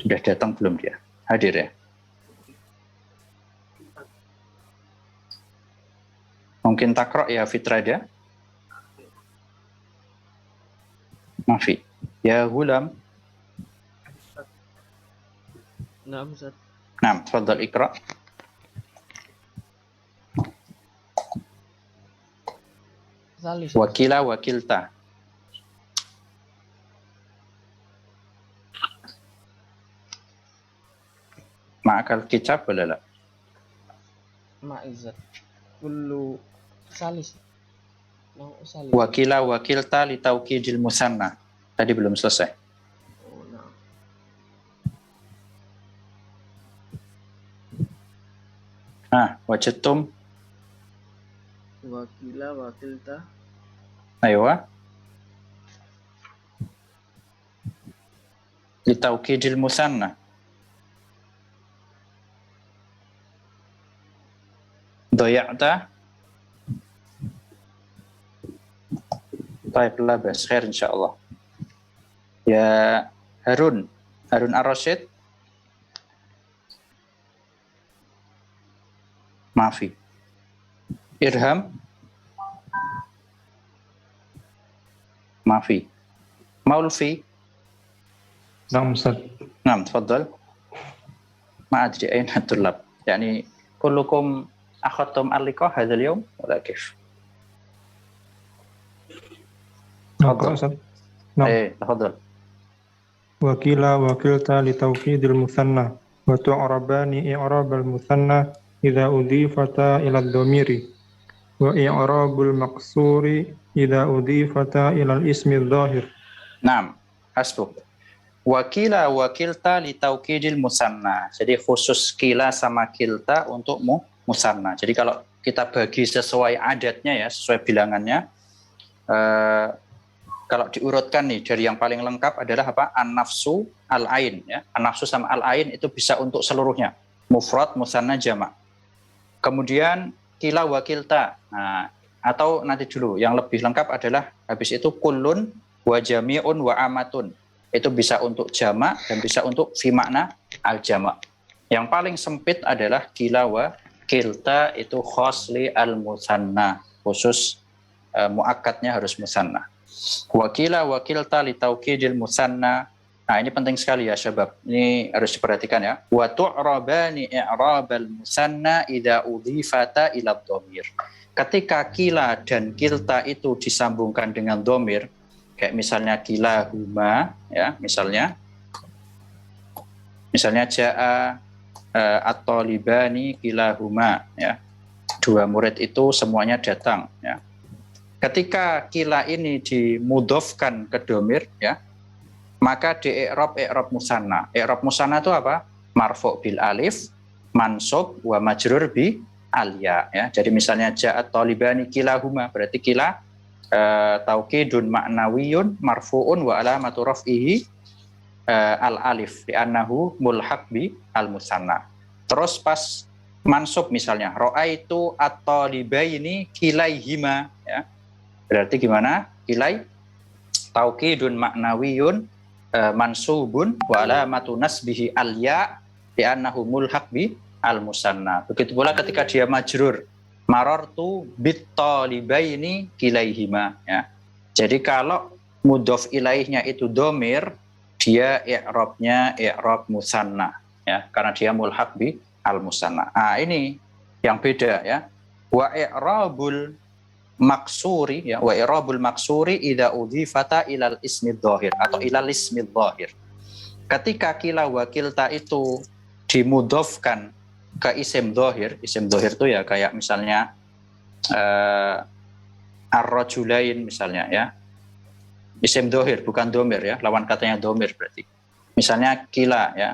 Sudah datang belum dia? Hadir ya? Mungkin takrok ya fitrada? Mafi. Ya gulam. Naam Ustaz. Nah, tafadhal ikra. Salis. Wakila wakilta. Ma'akal kitab wala la? Ma'izat. Kullu salis. Mau salis. Wakila wakilta li taukidil musanna. Tadi belum selesai. Oh, nah. Wajadtum. Wakila wakilta. Aywa. Li taukidil musanna. Doya'ta. Baik, la bas khair insyaallah. Ya Harun Ar-Rasyid. Maafi. Irham. Maafi. Maulfi. نعم أستاذ. نعم تفضل. ما أدري أين الطلاب. يعني كلكم أخذتم اللقاء هذا اليوم ولا كيف؟ أقرأ أستاذ. نعم. إيه تفضل. وكلا وكلتا لتوكيد المثنى وتعربان إعراب المثنى إذا أضيفتا إلى الضمير وإعراب المقصور إذا أضيفتا إلى الاسم الظاهر. نعم حسبك. Wakila wakilta li taukidil musanna. Jadi khusus kila sama kilta untuk musanna. Jadi kalau kita bagi sesuai adatnya ya, sesuai bilangannya, kalau diurutkan nih dari yang paling lengkap adalah apa? An-nafsu al-ain ya. An-nafsu sama al-ain itu bisa untuk seluruhnya. Mufrad, musanna, jamak. Kemudian kila wakilta. Nah, atau nanti dulu yang lebih lengkap adalah habis itu kullun wa jami'un wa amatun. Itu bisa untuk jamak dan bisa untuk fi makna al-jamak. Yang paling sempit adalah kila wa kilta, itu khosli al-musanna, khusus muakkadnya harus musanna. Wa kila wa kilta li taukidil musanna. Nah, ini penting sekali ya syabab. Ini harus diperhatikan ya. Wa tu'rabani i'rabal musanna idza udhifata ila dhamir. Ketika kila dan kilta itu disambungkan dengan dhamir, kayak misalnya kila huma ya, misalnya ja'a at-talibani kila huma ya, dua murid itu semuanya datang ya. Ketika kila ini dimudhofkan ke dhamir ya, maka di i'rab musanna. I'rab musanna itu apa? Marfu' bil alif, mansub wa majrur al-ya ya. Jadi misalnya ja'at talibani kilahuma, berarti kila taukidun ma'nawiyun marfu'un wa alamatu raf'ihi al-alif li'annahu mulhaq bi al-musanna. Terus pas mansub misalnya ra'aitu at-talibaini kilaihima ya. Berarti gimana? Kilai taukidun ma'nawiyun mansubun wa alamatu nasbihi al-ya li'annahu mulhaq bi al-musanna. Begitu pula ketika dia majrur marartu bit-talibaini kilaihima ya. Jadi kalau mudhof ilaihnya itu domir, dia i'rabnya i'rab musanna ya, karena dia mulhaq bi al-musanna. Ini yang beda ya. Wa i'rabul maksuri ya, wa i'rabul maksuri idza udhifata ilal ismi dhahir atau ilal ismi dhahir. Ketika kila wa kilta itu dimudhofkan ke isim dhahir itu ya kayak misalnya ar-rajulain misalnya ya. Isim dhahir bukan domir ya, lawan katanya domir berarti. Misalnya kila ya.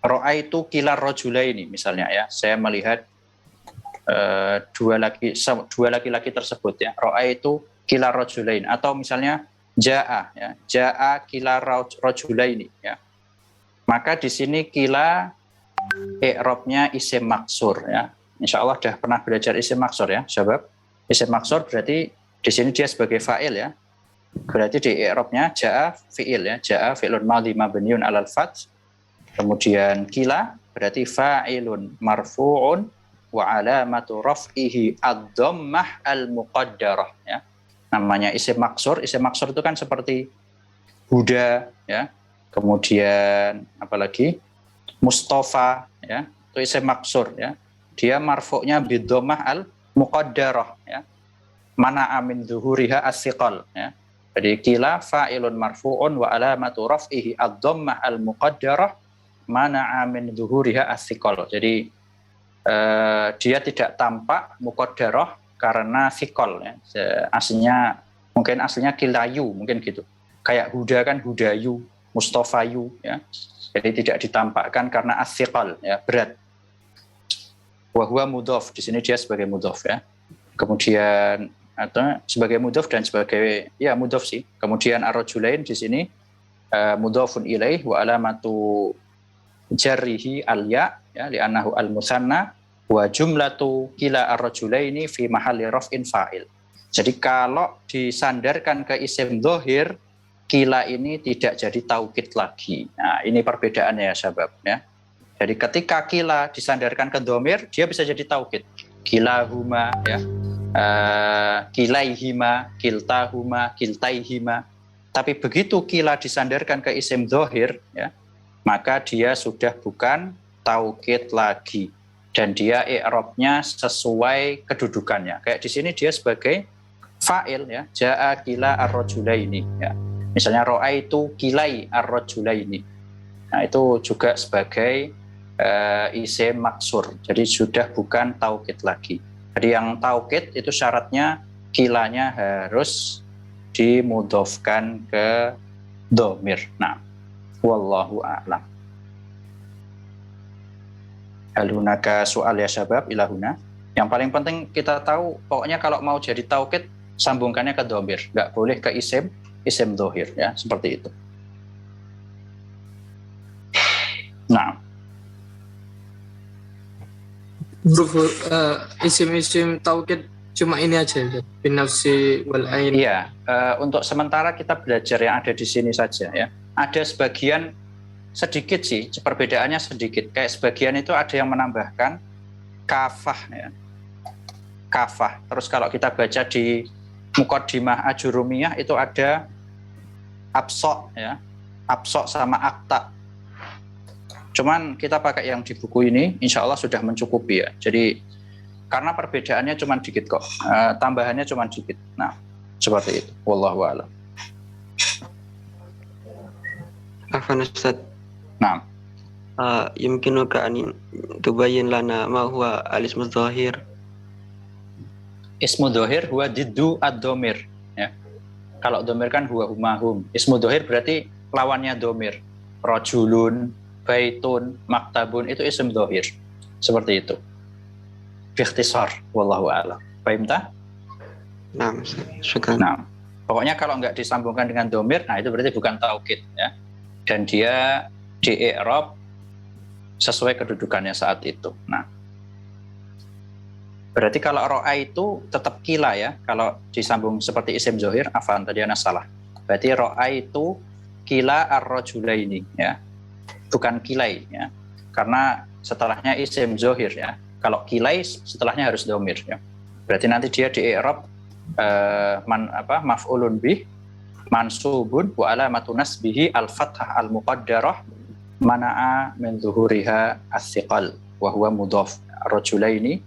Ra'aitu kila rajulaini misalnya ya. Saya melihat dua laki-laki tersebut ya. Ra'aitu kila rajulain atau misalnya jaa ya. Jaa kila rajulaini ya. Maka di sini kila i'rabnya isim maksur ya. Insyaallah sudah pernah belajar isim maksur ya, syabab. Isim maksur berarti di sini dia sebagai fa'il ya. Berarti di i'rabnya jaa fi'il ya. Jaa fi'lun madhi mabniun 'alal fath. Kemudian kila berarti fa'ilun marfu'un wa alamatu raf'ihi ad-dhammah al-muqaddarah ya. Namanya isim maksur. Isim maksur itu kan seperti Huda ya. Kemudian apalagi Mustafa ya. Itu isim maksur ya. Dia marfu'nya bid-dhammah al-muqaddarah ya. Mana amin zuhuriha as-siqal ya. Jadi kila fa'ilun marfu'un wa alamatu raf'ihi ad-dhammah al-muqaddarah mana amin zuhuriha as-siqal. Jadi dia tidak tampak muqaddarah karena sikol ya. Aslinya kilayu mungkin gitu. Kayak Huda kan Hudayu, Mustafayu ya. Jadi tidak ditampakkan karena as-siqal ya, berat. Wa huwa mudhof, di sini dia sebagai mudhof ya. Kemudian atau sebagai mudhof dan sebagai ya mudhof sih. Kemudian ar-rajulain di sini mudhofun ilaih wa alamatu jarrihi al-ya ya li'annahu al-musanna wa jumlatu kila ar-rajulaini fi mahalli raf'in fa'il. Jadi kalau disandarkan ke isim dhahir, kila ini tidak jadi taukid lagi. Nah, ini perbedaannya ya sahabat ya. Jadi ketika kila disandarkan ke dhamir, dia bisa jadi taukid. Kilahuma ya. Kilaihima, kiltahuma, kiltaihima. Tapi begitu kila disandarkan ke isim dhahir ya, maka dia sudah bukan taukid lagi dan dia i'rabnya sesuai kedudukannya. Kayak di sini dia sebagai fa'il ya, jaa kila ar-rajulaini ya. Misalnya ra'aitu kilai ar-rajulaini. Nah, itu juga sebagai isim maksur. Jadi sudah bukan taukid lagi. Jadi yang taukid itu syaratnya kilanya harus dimudhofkan ke dhamir. Nah, wallahu a'lam. Halunaka soal ya syabab ilahuna. Yang paling penting kita tahu pokoknya kalau mau jadi taukid sambungkannya ke dhamir, nggak boleh ke isim dhahir ya, seperti itu. Nah, Huruf isim-isim taukid cuma ini aja ya. Bin nafsi wal ain. iya, untuk sementara kita belajar yang ada di sini saja ya. Ada sebagian sedikit sih, perbedaannya sedikit. Kayak sebagian itu ada yang menambahkan kafah ya. Kafah. Terus kalau kita baca di Muqaddimah Ajurumiyah itu ada absok ya. Absok sama akta. Cuman kita pakai yang di buku ini, insya Allah sudah mencukupi ya. Jadi karena perbedaannya cuma dikit kok, tambahannya cuma dikit. Nah, seperti itu. Wallahu a'lam. Afwan Ustaz. Nah, yumkinuka an tubayyin lana ma huwa al-ismu dhahir? ismu dhahir huwa diddu ad-dhamir ya. Kalau dhamir kan huwa humahum. Ismu dhahir berarti lawannya dhamir. Rajulun baitun, maktabun itu isim dhohir. Seperti itu. Biikhtisar, wallahu a'lam. Paham tak? Nah, syukran. Nah, pokoknya kalau nggak disambungkan dengan domir, nah itu berarti bukan taukid ya. Dan dia di i'rab sesuai kedudukannya saat itu. Nah, berarti kalau ro'a itu tetap kila ya. Kalau disambung seperti isim zohir, afan tadi ana salah. Berarti ro'a itu kila ar-rajulaini ya. Bukan kilai ya. Karena setelahnya isim zohir ya. Kalau kilai setelahnya harus domir ya. Berarti nanti dia di i'rab maf'ulun bih mansubun wa alamatu nasbihi al-fathah al-muqaddarah mana'a min zuhuriha as-siqal wa huwa mudhaf rajulaini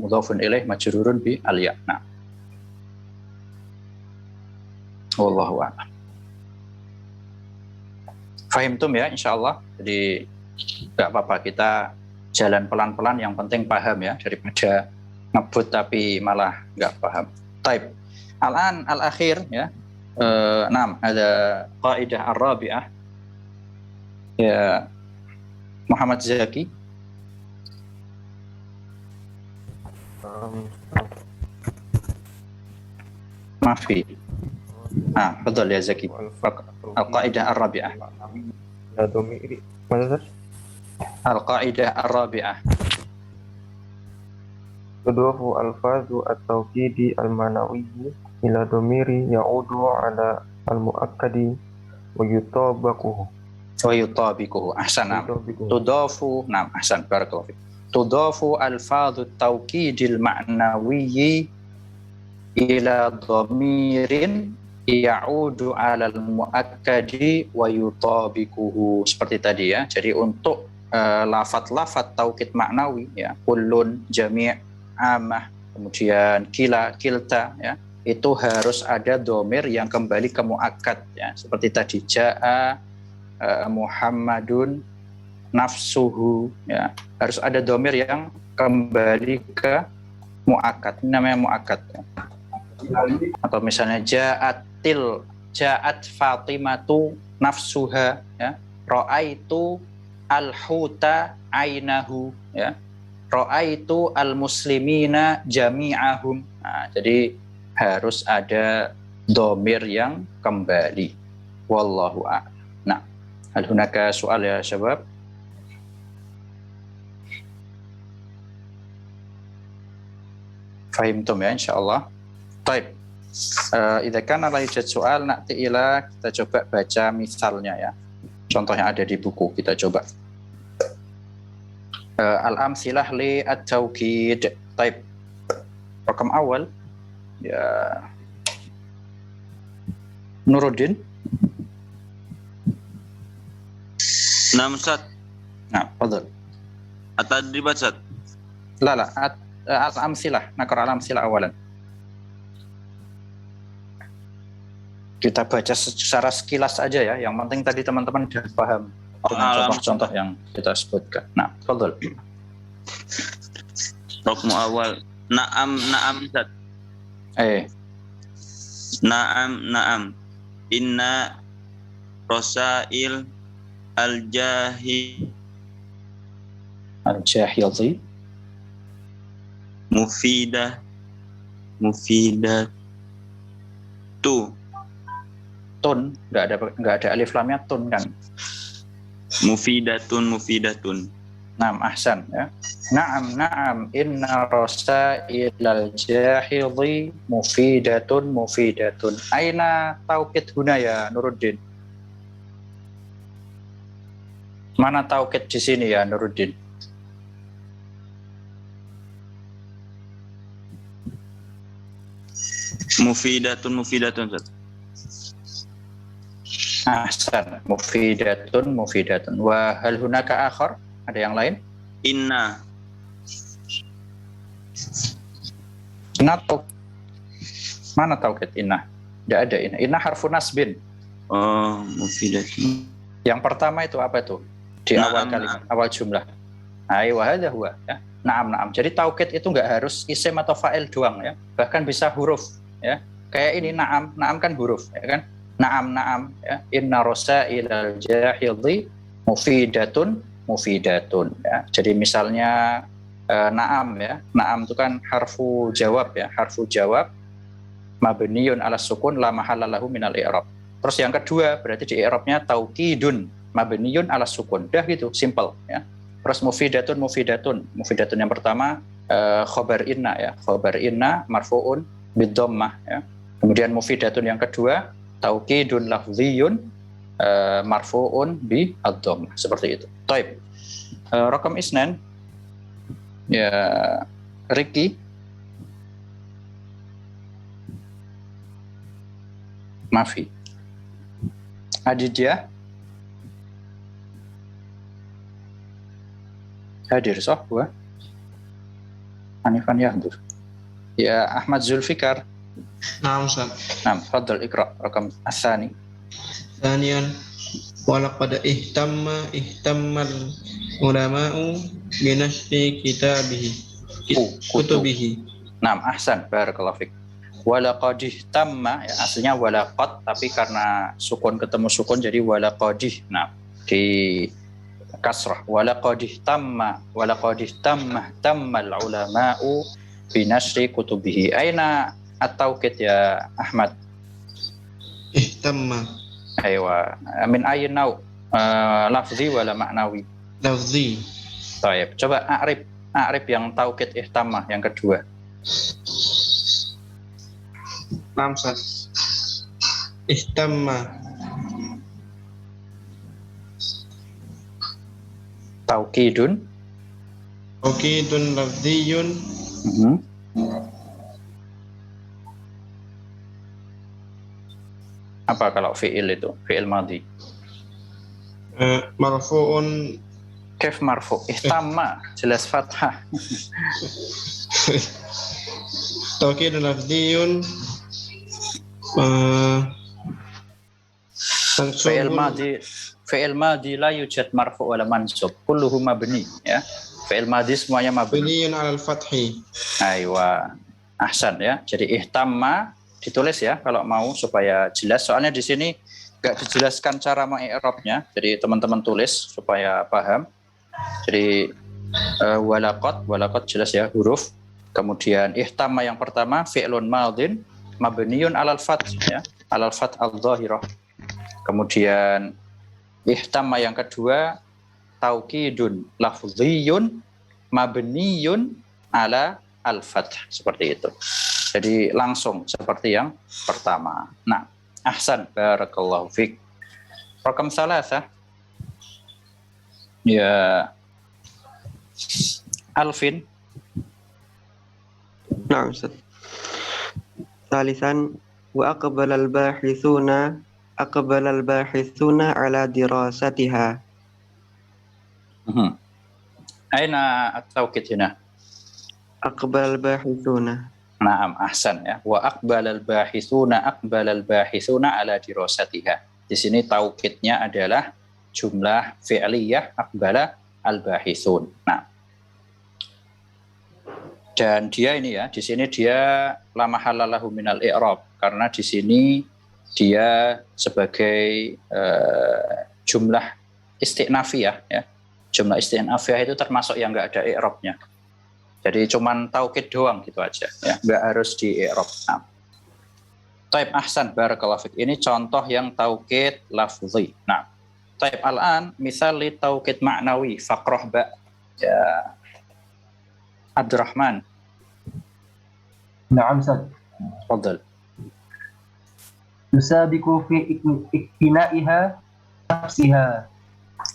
mudhafun ilaih majrurun bi al-ya. Nah. Wallahu a'lam. Fahimtum ya insyaallah. Jadi enggak apa-apa kita jalan pelan-pelan, yang penting paham ya, daripada ngebut tapi malah enggak paham. Taib. Al-an al-akhir ya. Ada qaidah ar-rabi'ah. Ya Muhammad Zaki. Mafi. Betul ya Zaki. Al-qaidah ar-rabi'ah. Al-qaidah ar-rabi'ah. Tudafu alfazu at-tawkidi al-manawiyyi ila domiri ya'udu ala al-mu'akkadi wa yutabikuhu. Ahsan. Tudafu, ahsan, barakallahu fiik. Tudafu alfazu at-tawkidil ma'nawiyyi ila dhamirin ya'udu 'alal muakkadi wa yutabikuhu. Seperti tadi ya. Jadi untuk lafat-lafat taukid maknawi ya, kullun, jami', amah, kemudian kila, kilta ya, itu harus ada dhamir yang kembali ke muakkad ya. Seperti tadi ja'a Muhammadun nafsuhu ya. Harus ada dhamir yang kembali ke muakkad. Ini namanya muakkad ya. Atau misalnya ja'at Fatimatu nafsuha ya, ra'aitu al-huta ainahu ya, ra'aitu al-muslimina jami'ahum. Nah, jadi harus ada dhamir yang kembali. Wallahu a'lam. Nah, hal hunaka soal ya syabab? Fahimtum ya insyaallah. Baik. Idza kana la yujad soal na'ti ila, kita coba baca misalnya ya. Contohnya ada di buku, kita coba. Al-amsilah li at-tawkid. Baik. Rakam awal ya Nuruddin. Ustaz. Nah, fadhil. At-tadribat Ustaz. La, al-amsilah, nakra al-amsilah awalan. Kita baca secara sekilas aja ya. Yang penting tadi teman-teman sudah paham dengan contoh-contoh yang kita sebutkan. Nah, fadhil. Rukmu awal. Na'am Ustaz. Na'am. Inna rosail al-jahili mufidatu. Tun, nggak ada alif lamnya, tun kan? Mufidatun. Naam, ahsan ya. Naam, inna rasailal jahili mufidatun. Aina taukid huna ya Nuruddin? Mana taukid di sini ya Nuruddin? Mufidatun Ustaz. Ahsan, mufidatun. Wa hal hunaka akhar? Ada yang lain? Inna. Mana taukid inna? Tidak ada inna. Inna harfu nasbin. Oh, mufidatun. Yang pertama itu apa itu? Di awal kalimat, awal jumlah. Wa hadza huwa ya. Naam. Jadi taukid itu enggak harus isim atau fa'il doang ya. Bahkan bisa huruf ya. Kayak ini naam kan huruf ya kan? Na'am ya. Inna rasailal jahidhi mufidatun ya. Jadi misalnya na'am ya. Na'am itu kan harfu jawab ya. Harfu jawab mabniyun ala sukun la mahalla lahu minal i'rab. Terus yang kedua berarti di i'rabnya taukidun mabniyun ala sukun. Dah gitu, simple ya. Terus mufidatun yang pertama khobar inna ya. Khobar inna marfu'un bidhammah ya. Kemudian mufidatun yang kedua taukidun lafziyun marfu'un bi ad-dhammah, seperti itu. Taib. Rakam isnan ya Ricky Mafi Aditya hadir sohwa Hanifan yahdur ya Ahmad Zulfikar. Naam Ustaz. Naam, fadhal ikra rakam asani. Thaniyan walaqad ihtammal ulama'u binashri kutubihi. Naam, ahsan, barakallahu fik. Walaqad ihtamma ya aslinya walaqad tapi karena sukun ketemu sukun jadi walaqad. Nah, di kasrah walaqad ihtammal ulama'u binashri kutubihi. Aina at-tawkid ya Ahmad? Ihtamma. Aywa. Min ayyin naw? Lafzi wala ma'nawi? Lafzi. Baik. Coba a'rif yang tawkid ihtamma yang kedua. Naam Ustaz. Ihtamma. Taukidun lafziyun. Apa kalau fi'il itu? Fi'il madhi. Marfu'un. Kef marfu? Ihtamma. Jelas fathah. Taukidun lafziyun. Fi'il madhi la yujad marfu wala mansub. Kulluhu mabni ya. Fi'il madhi semuanya mabni. Mabniun 'alal fathi. Aywa. Ahsan ya. Jadi ihtamma ditulis ya kalau mau supaya jelas. Soalnya di sini enggak dijelaskan cara mengi'rabnya. Jadi teman-teman tulis supaya paham. Jadi walaqad jelas ya huruf. Kemudian ihtamma yang pertama fi'lun madhin mabniun 'alal fath ya. 'Alal fath al-dhahirah. Kemudian ihtamma yang kedua taukidun lafziyun mabniyun ala al-fath, seperti itu. Jadi langsung seperti yang pertama. Nah, ahsan, barakallahu fiik. Rakam salasah ya Alvin. Nah, Ustaz. Salisan wa aqbala al-bahithuna ala dirasatiha. Aina at-tawkid huna? Aqbala al-bahithuna. Naam, ahsan ya. Wa aqbala al-bahithuna ala dirasatiha. Di sini taukidnya adalah jumlah fi'liyah aqbala al-bahithun. Nah, dan dia ini ya, di sini dia la mahalla lahu minal i'rab karena di sini dia sebagai jumlah istinafiyah ya. Jumlah istinafiyah itu termasuk yang enggak ada i'rabnya. Jadi cuman taukid doang gitu aja ya, enggak harus di i'rab. Nah. Taib, ahsan, barakallahu fik. Ini contoh yang taukid lafzi. Nah, taib al-an misal li taukid ma'nawi faqrah ba ya Abdurrahman. Na'am Ustaz. Tafadhal. Tusabiqu fi iktina'iha nafsiha.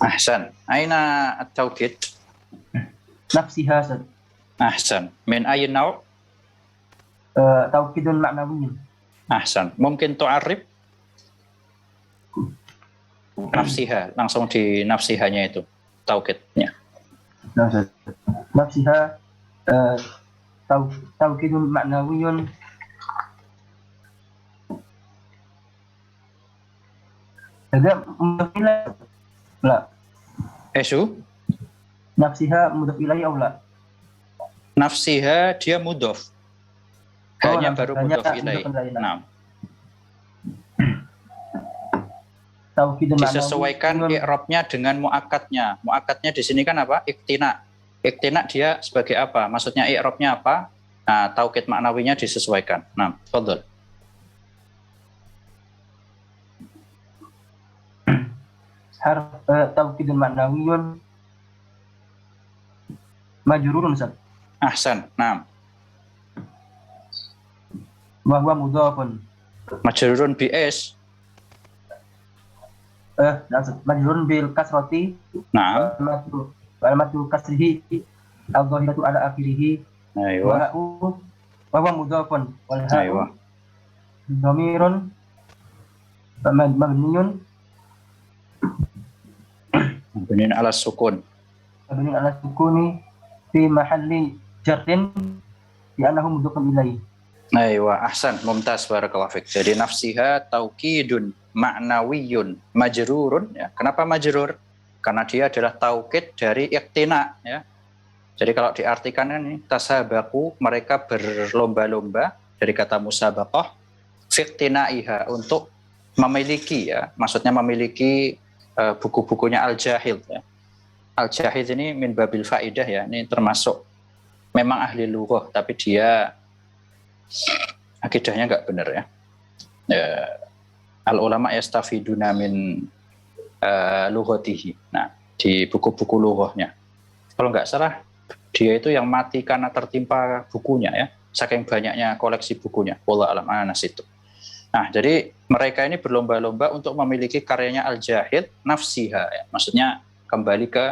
Ahsan. Aina at-tawkid? Nafsiha Ustaz. Ahsan. Min ayyin naw'? Tawkidun ma'nawiyyun. Ahsan. Mungkin tu'arrif? Nafsiha. Langsung di nafsihanya itu. Tawkidnya. Nah, Ustaz. Nafsiha tawkidun ma'nawiyyun. Ada mudhaf ilaih? La. Esu? Nafsiha mudhaf ilaih atau la? Nafsiha dia mudhaf. Hanya baru mudhaf ilaih. Nah. taukid ma'nawi disesuaikan i'rabnya dengan muakkadnya. Muakkadnya di sini kan apa? Iktina. Iktina dia sebagai apa? Maksudnya i'rabnya apa? Nah, taukid maknawinya disesuaikan. Nah, tafadhol. harf taukid ma'nawiyun majrurun Ustaz. Ahsan. Nah, Wa huwa mudhafun. majrurun bi'is. Majrurun bil kasrati. Nah, Alamatu kasrihi al-dhahiratu ala akhirih. Aywa. Wa huwa mudhafun wal Aywa. ha'u dhamirun mabniyun Mabniun ala sukun. mabniyun ala sukuni fi mahalli jarrin bi annahu mudhafun ilaihi. Aywa, ahsan, mumtaz, barakallahu fik. Jadi nafsiha taukidun ma'nawiyun majrurun, ya. Kenapa majrur? Karena dia adalah taukid dari iktina, ya. Jadi kalau diartikan ini tasabaku, mereka berlomba-lomba dari kata musabaqah fiqtinaiha, untuk memiliki, ya. Maksudnya memiliki buku-bukunya Al-Jahid, ya. Al-Jahid ini min babil faidah, ya. Ini termasuk memang ahli lughah tapi dia akidahnya enggak benar, ya. Al ulama yastafiduna min lughatihi. Nah, di buku-buku lughahnya. Kalau nggak salah, dia itu yang mati karena tertimpa bukunya, ya. Saking banyaknya koleksi bukunya. Wallahu a'lam anas itu. Nah, jadi mereka ini berlomba-lomba untuk memiliki karyanya Al-Jahid nafsiha, ya. Maksudnya kembali ke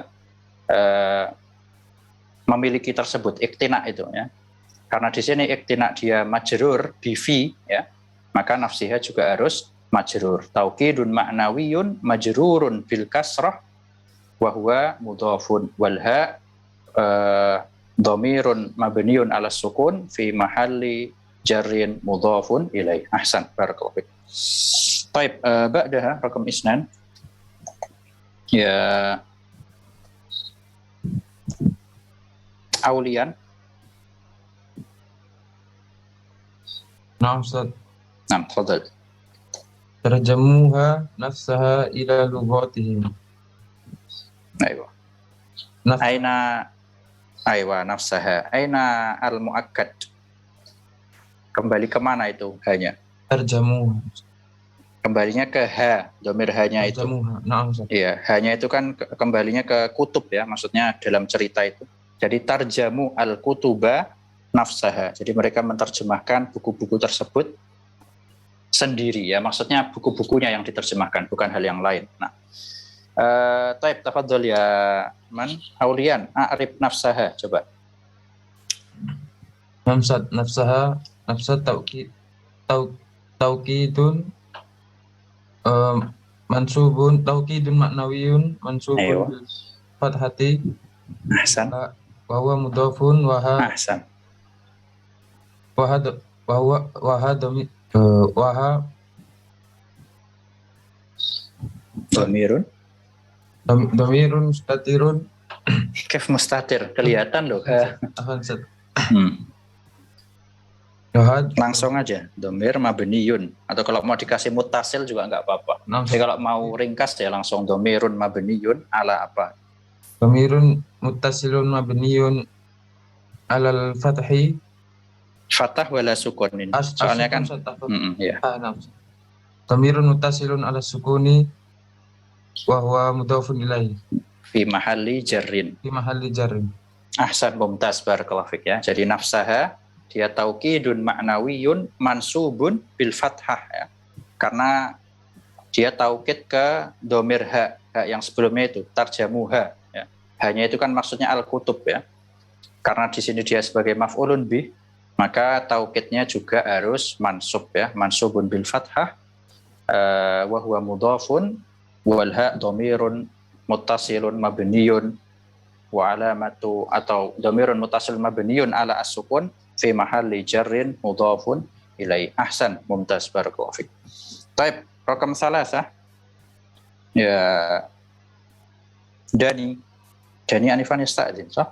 memiliki tersebut, iktina itu, ya. Karena di sini iktina dia majrur bifi, ya. Maka nafsiha juga harus majrur. Taukidun ma'nawiyun majrurun bil kasrah wa huwa mudhafun wal ha dhamirun mabniun ala sukun fi mahalli jarrin mudhafun ilaih. Ahsan, barakallahu fik. Baik, ba'daha rakam isnan. Ya, Aulian. Nah, Ustaz. Nah, tafadhal. Tarjamuha nafsaha ila lughatihim. Aywa. Aywa nafsaha. Aina al-muakkad. Kembali ke mana itu hanya? Tarjamuha. Kembalinya ke ha, domir hanya itu. Nah, Ustaz. Iya, hanya itu kan kembalinya ke kutub, ya, maksudnya dalam cerita itu. Jadi tarjamu al-kutuba nafsaha. Jadi mereka menerjemahkan buku-buku tersebut sendiri, ya, maksudnya buku-bukunya yang diterjemahkan, bukan hal yang lain. Nah, taib tafadhol ya man Aulian, a'rif nafsaha, coba. Namsat nafsaha, nafsat taukidun mansubun, taukidun maknawiyun mansubun bil fathati. Ahsan. Wa huwa mudhafun wa ha. Ahsan. Waha Dhamirun mustatirun. Kef mustatir, kelihatan loh. Langsung aja, dhamir mabniyun. Atau kalau mau dikasih mutasil juga nggak apa-apa. Jadi kalau mau ringkas ya langsung dhamirun mabniyun ala apa? Dhamirun muttasilun mabniyun alal fathi. Fatah wala sukun ini. Soalnya kan ya. Dhamirun muttasilun ala sukuni wa huwa mudhafun ilaihi. Fi mahalli jarrin. Fi mahalli jarrin. Ahsan, mumtaz, barakallahu fik, ya. Jadi nafsaha dia taukidun ma'nawiyun mansubun bil fathah, ya. Karena dia taukid ke dhamir ha yang sebelumnya itu tarjamuha, ya. Hanya itu kan maksudnya al-kutub, ya. Karena di sini dia sebagai maf'ulun bih, maka taukidnya juga harus mansub, ya, mansubun bil fathah wa huwa mudhafun wal ha dhamirun muttasilun mabniyun wa alamatu atau dhamirun muttasil mabniyun ala as-sukun fi mahalli jarrin mudhafun ilai. Ahsan, mumtaz, barakallahu fik. Baik, rakam salasah. Ya, Dani Anifan yasta'dzin, sah?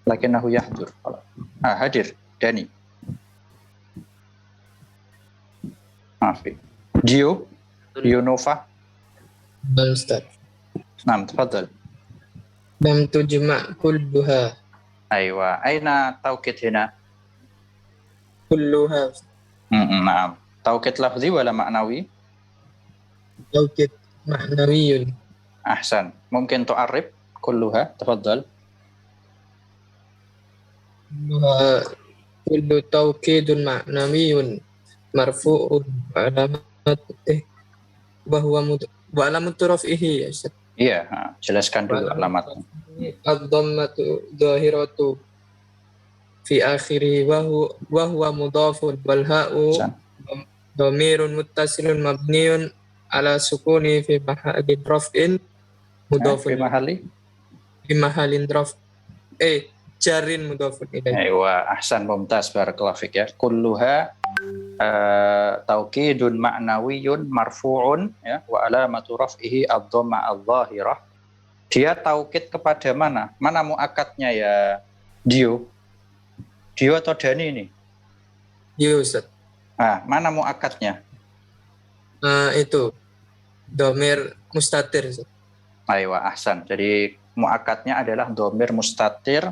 Lakinnahu yahdur. Hadir Dani. Afi. Dio Nova. بل أستاذ Naam, tafadhal. لم تجمع كلها Aywa. Aina taukid hina? كلها Naam. Taukid lafzi wala ma'nawi? توكيد معنوي Ahsan. Mungkin tu'arrib kulluha, tafadhal. كل توكيد معنوي مرفوع وعلامة رفعه يا أستاذ Iya, jelaskan dulu alamatnya. الضمة ظاهرة في آخره وهو مضاف والهاء Ahsan. ضمير متصل مبني على سكون في محل رفع مضاف Fi mahali? في محل رفع جار مضاف إليه. Aywa, ahsan, mumtaz, barakallahu fik ya. Kulluha taukidun ma'nawiyun marfu'un ya, wa alamatu raf'ihi ad-dhamma adh-dhahirah. Dia taukid kepada mana? Mana muakkadnya ya, Dio? Dio atau Dani ini? Dio Ustaz. Mana muakkadnya? Itu domir mustatir Ustaz. Aywa, ahsan. Jadi muakkadnya adalah dhamir mustatir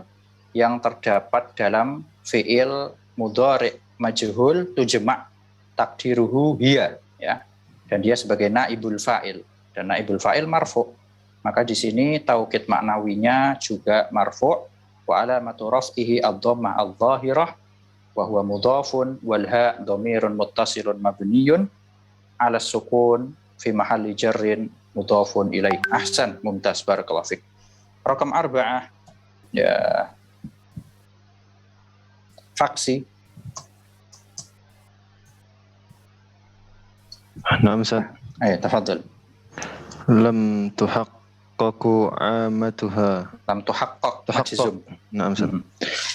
yang terdapat dalam fi'il mudhari' majhul tujma' takdiruhu hiya ya. Dan dia sebagai naibul fa'il dan naibul fa'il marfu'. Maka di sini taukid maknawinya juga marfu' wa alamatu raf'ihi ad-dhammah adh-dhahirah wa huwa mudhafun wal ha' dhamirun muttasilun mabniyun 'ala sukun fi mahalli jarrin mudhafun ilaih. Ahsan, mumtaz, barakallahu fik. Rakam 4 ya. Faksi. نعم أستاذ. Ayo, tafadhal. لم تحقق عامتها. Lam tuhaqqaq majzum. نعم أستاذ.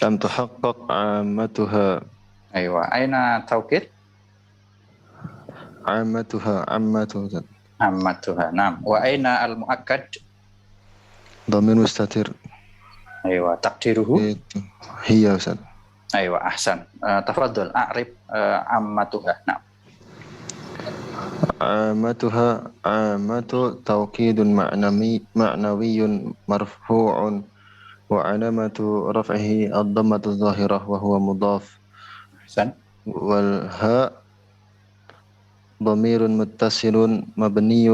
لم تحقق عامتها. Aywa, aina taukid? عامتها Ustaz. Ammatuha. Naam. Wa aina al-muakkad? ضمير مستتر. Aywa, takdiruhu? هي Ustaz. Aywa, ahsan. Tafadhal, a'rib ammatuha. Naam. عامتها عامة توكيد معنوي مرفوع وعلامة رفعه الضمة الظاهرة وهو مضاف. Ahsan. والهاء ضمير متصل مبني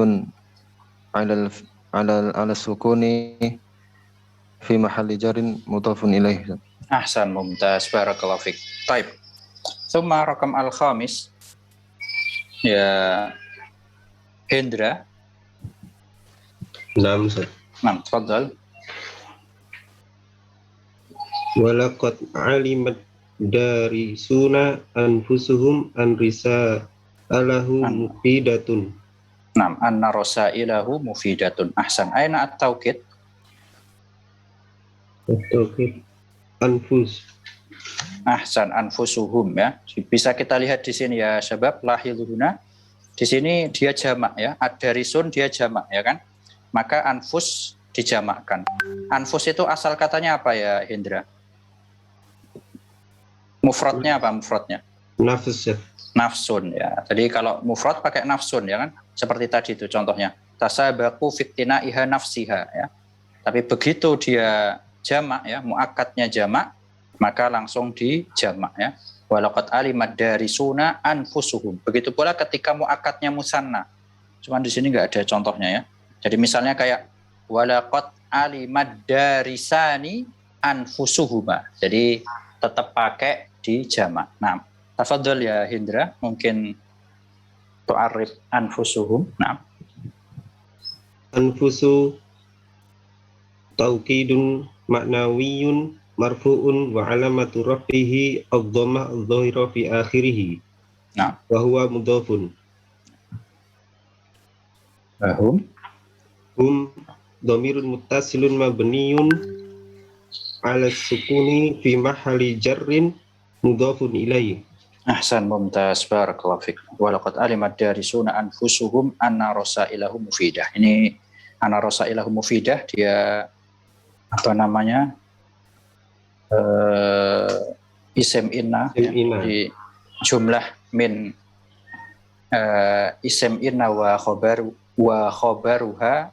على السكون في محل جر مضاف إليه. Ahsan, mumtaz, barakallahu fik. Taib. Thumma rakam al-khamis. Ya, Hendra. Naam Ustaz. Naam, tafadhal. Walaqad alimat darisuna anfusuhum an risalahu mufidatun. Naam, anna rasailahu mufidatun. Ahsan. Aina at-taukid? At-taukid anfus. Ahsan, anfusuhum ya. Bisa kita lihat di sini ya, sebab lahiluna. Di sini dia jamak ya. Ad-darisun dia jamak ya kan. Maka anfus dijamakkan. Anfus itu asal katanya apa ya, Hendra? Mufradnya apa mufradnya? Nafs ya. Nafsun ya. Jadi kalau mufrad pakai nafsun ya kan. Seperti tadi itu contohnya. Tasabaqu fitinaiha nafsiha ya. Tapi begitu dia jamak ya, muakkadnya jamak, maka langsung dijamak ya. Walaqad alimat darisuna anfusuhum. Begitu pula ketika muakkadnya musanna. Cuman di sini nggak ada contohnya ya. Jadi misalnya kayak walaqad alimat darisani anfusuhuma. Jadi tetap pakai di jamak. Nah, tafadhal ya Hendra, mungkin tu'arif anfusuhum. Nah. Anfusu taukidun maknawiyun marfu'un wa alamatu rafihi ad-dhammah adh-dhahira fi akhirih. Nah, wa huwa mudhafun. Hum dhamirun muttasilun mabniyun ala sukuni fi mahalli jarrin mudhafun ilaih. Ahsan, mumtaz, barakallahu fik. Walaqad alimat darisuna anfusuhum anna rasailahum mufidah. Ini anna rasailahum mufidah, dia apa namanya? Isim inna ya, di jumlah min isim inna wa khobaruha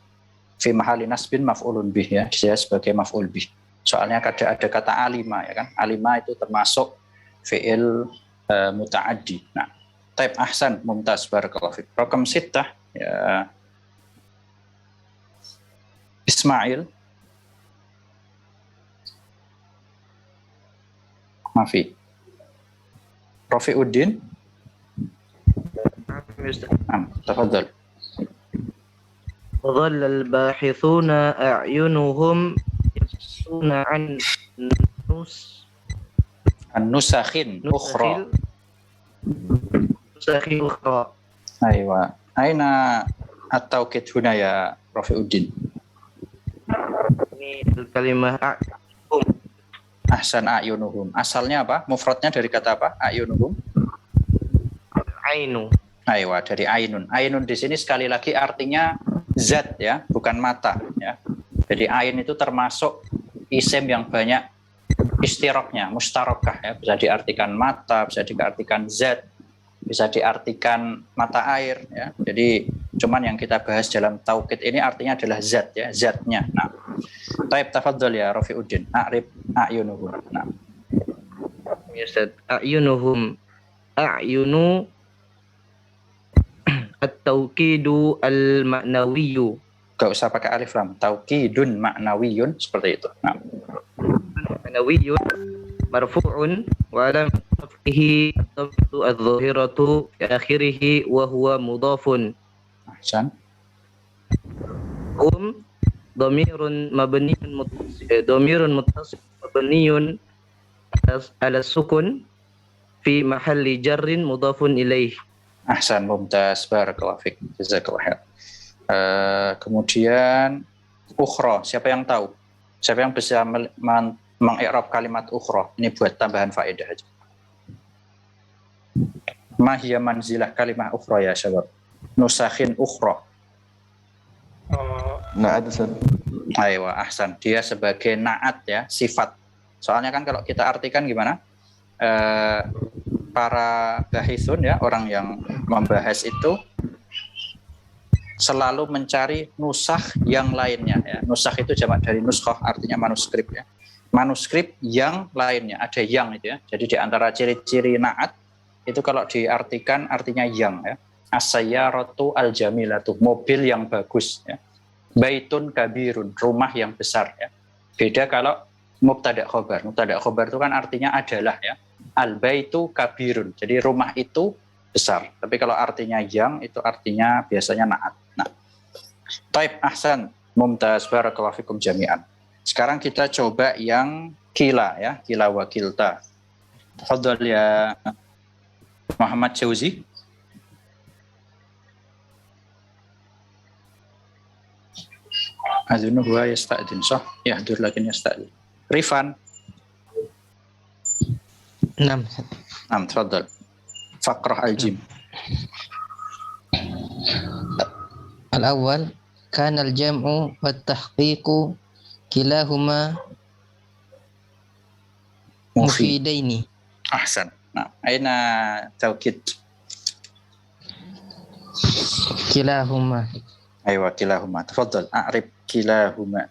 fi mahali nasbin maf'ulun bih, ya, dia sebagai maf'ul bih. Soalnya ada kata alima, ya kan? Alima itu termasuk fi'il muta'addi. Nah, taib ahsan, mumtaz, barakallahu fiik. Raqam 6 ya, Ismail. Mafi. Rafiuddin. Tafadhal. وظل الباحثون أعينهم يبصون عن An-nusakhin ukhra. نسخ أخرى. Aywa. Aina at-tawkid huna ya Rafiuddin? Ini kalimat Ahsan, a'yunuhum. Asalnya apa? Mufradnya dari kata apa? A'yunuhum. Ainu. Aywa, dari ainun. Ainun di sini sekali lagi artinya zat, ya, bukan mata, ya. Jadi ain itu termasuk isim yang banyak istiroknya, mustarokah, ya. Bisa diartikan mata, bisa diartikan zat, bisa diartikan mata air, ya. Jadi cuman yang kita bahas dalam taukid ini artinya adalah zat, ya, zatnya. Nah, taib tafadhol ya Rafiuddin, a'rib a'yunuhum. Nah, Ya Ustaz, a'yunuhum. A'yunu at-tawkidu al-ma'nawiyyu. gak usah pakai alif lam, taukidun ma'nawiyun, seperti itu. Nah, ma'nawiyyun marfu'un wa alam raf'ihi ad-dhammatu adh-dhahiratu fi akhirih wa huwa mudhafun. ahsan. Dhamirun muttasil mabniyun ala sukun fi mahalli jarrin mudhafun ilaih. Ahsan, mumtaz, barakallahu fiik, jazakallahu khair. Kemudian ukhra, siapa yang tahu? Siapa yang bisa mengi'rab kalimat ukhra? Ini buat tambahan faedah aja. Ma hiya manzilah kalimah ukhra ya syabab? Nusakhin ukhra. Na'at, Ustaz. Aywa, ahsan. Dia sebagai na'at, ya, sifat. Soalnya kan kalau kita artikan gimana? Para bahithun, ya, orang yang membahas itu selalu mencari nusakh yang lainnya, ya. Nusakh itu jamak dari nuskhoh, artinya manuskrip, ya. Manuskrip yang lainnya, ada yang itu, ya. Jadi di antara ciri-ciri na'at itu kalau diartikan artinya yang, ya. As-sayyaratu al-jamilatu, mobil yang bagus, ya. Baitun kabirun, rumah yang besar, ya. Beda kalau mubtada khobar. Mubtada khobar itu kan artinya adalah, ya. Al-baitu kabirun, jadi rumah itu besar. Tapi kalau artinya yang, itu artinya biasanya na'at. Nah, taib ahsan, mumtaz, barakallahu fikum jami'an. Sekarang kita coba yang kila, ya, kila wa kilta. Tafadhol ya Muhammad Jauzi. Azunu huwa yasta'din, sah? Yahdur lakin yasta'din. Rifan. Naam. Naam, tafadhol. Faqrah al-jim. Al-awwal kana al-jam'u wat-tahqiqu kilahuma mufidaini. Ahsan. Nah, aina taukid? Kilahuma. Aywa, kilahuma. Tafadhol, a'rib kilahuma.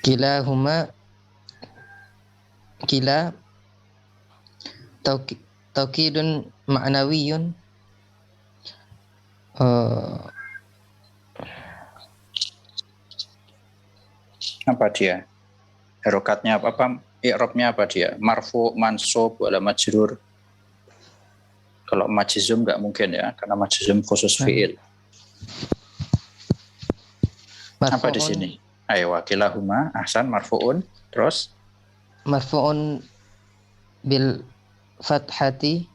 Kilahuma, kila taukidun ma'nawiyun, apa dia? Harokatnya apa? I'rabnya apa dia? Marfu, mansub, wala majrur. Kalau majzum nggak mungkin, ya, karena majzum khusus fi'il. Apa di sini? Ayo, kilahuma, ahsan, marfu'un, terus? Marfu'un bil fathati.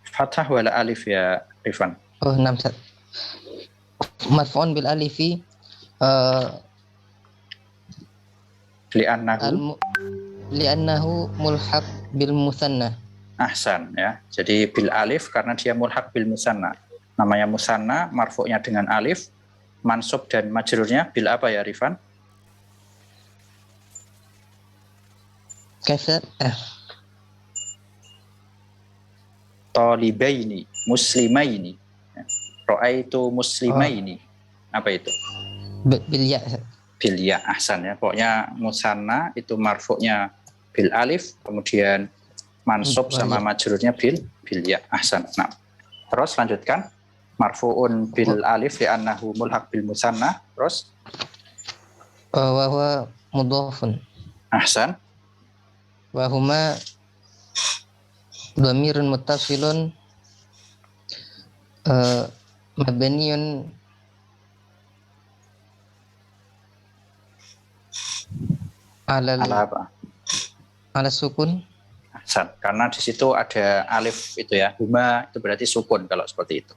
Fathah wala alif ya Rifan? Oh, naam. Marfu'un bil alifi li'annahu mulhaq bil musanna. Ahsan, ya. Jadi bil alif karena dia mulhaq bil musanna. Namanya musanna, marfu'nya dengan alif, mansub dan majrurnya bil apa ya Rifan? Kasar. talibaini muslimaini. Ra'aitu muslimaini. Apa itu? Bil ya. Bil ya, ahsan ya. Pokoknya musanna itu marfu'nya bil alif, kemudian mansub sama majrurnya bil ya, ahsan. Nah, terus lanjutkan. Marfu'un bil alif li'annahu mulhaq bil musanna. Terus Wa huwa mudhafun. ahsan. Wa huma dhamirun muttasilun mabniun ala apa? Ala sukun. Ahsan. Karena di situ ada alif itu ya. Huma itu berarti sukun kalau seperti itu.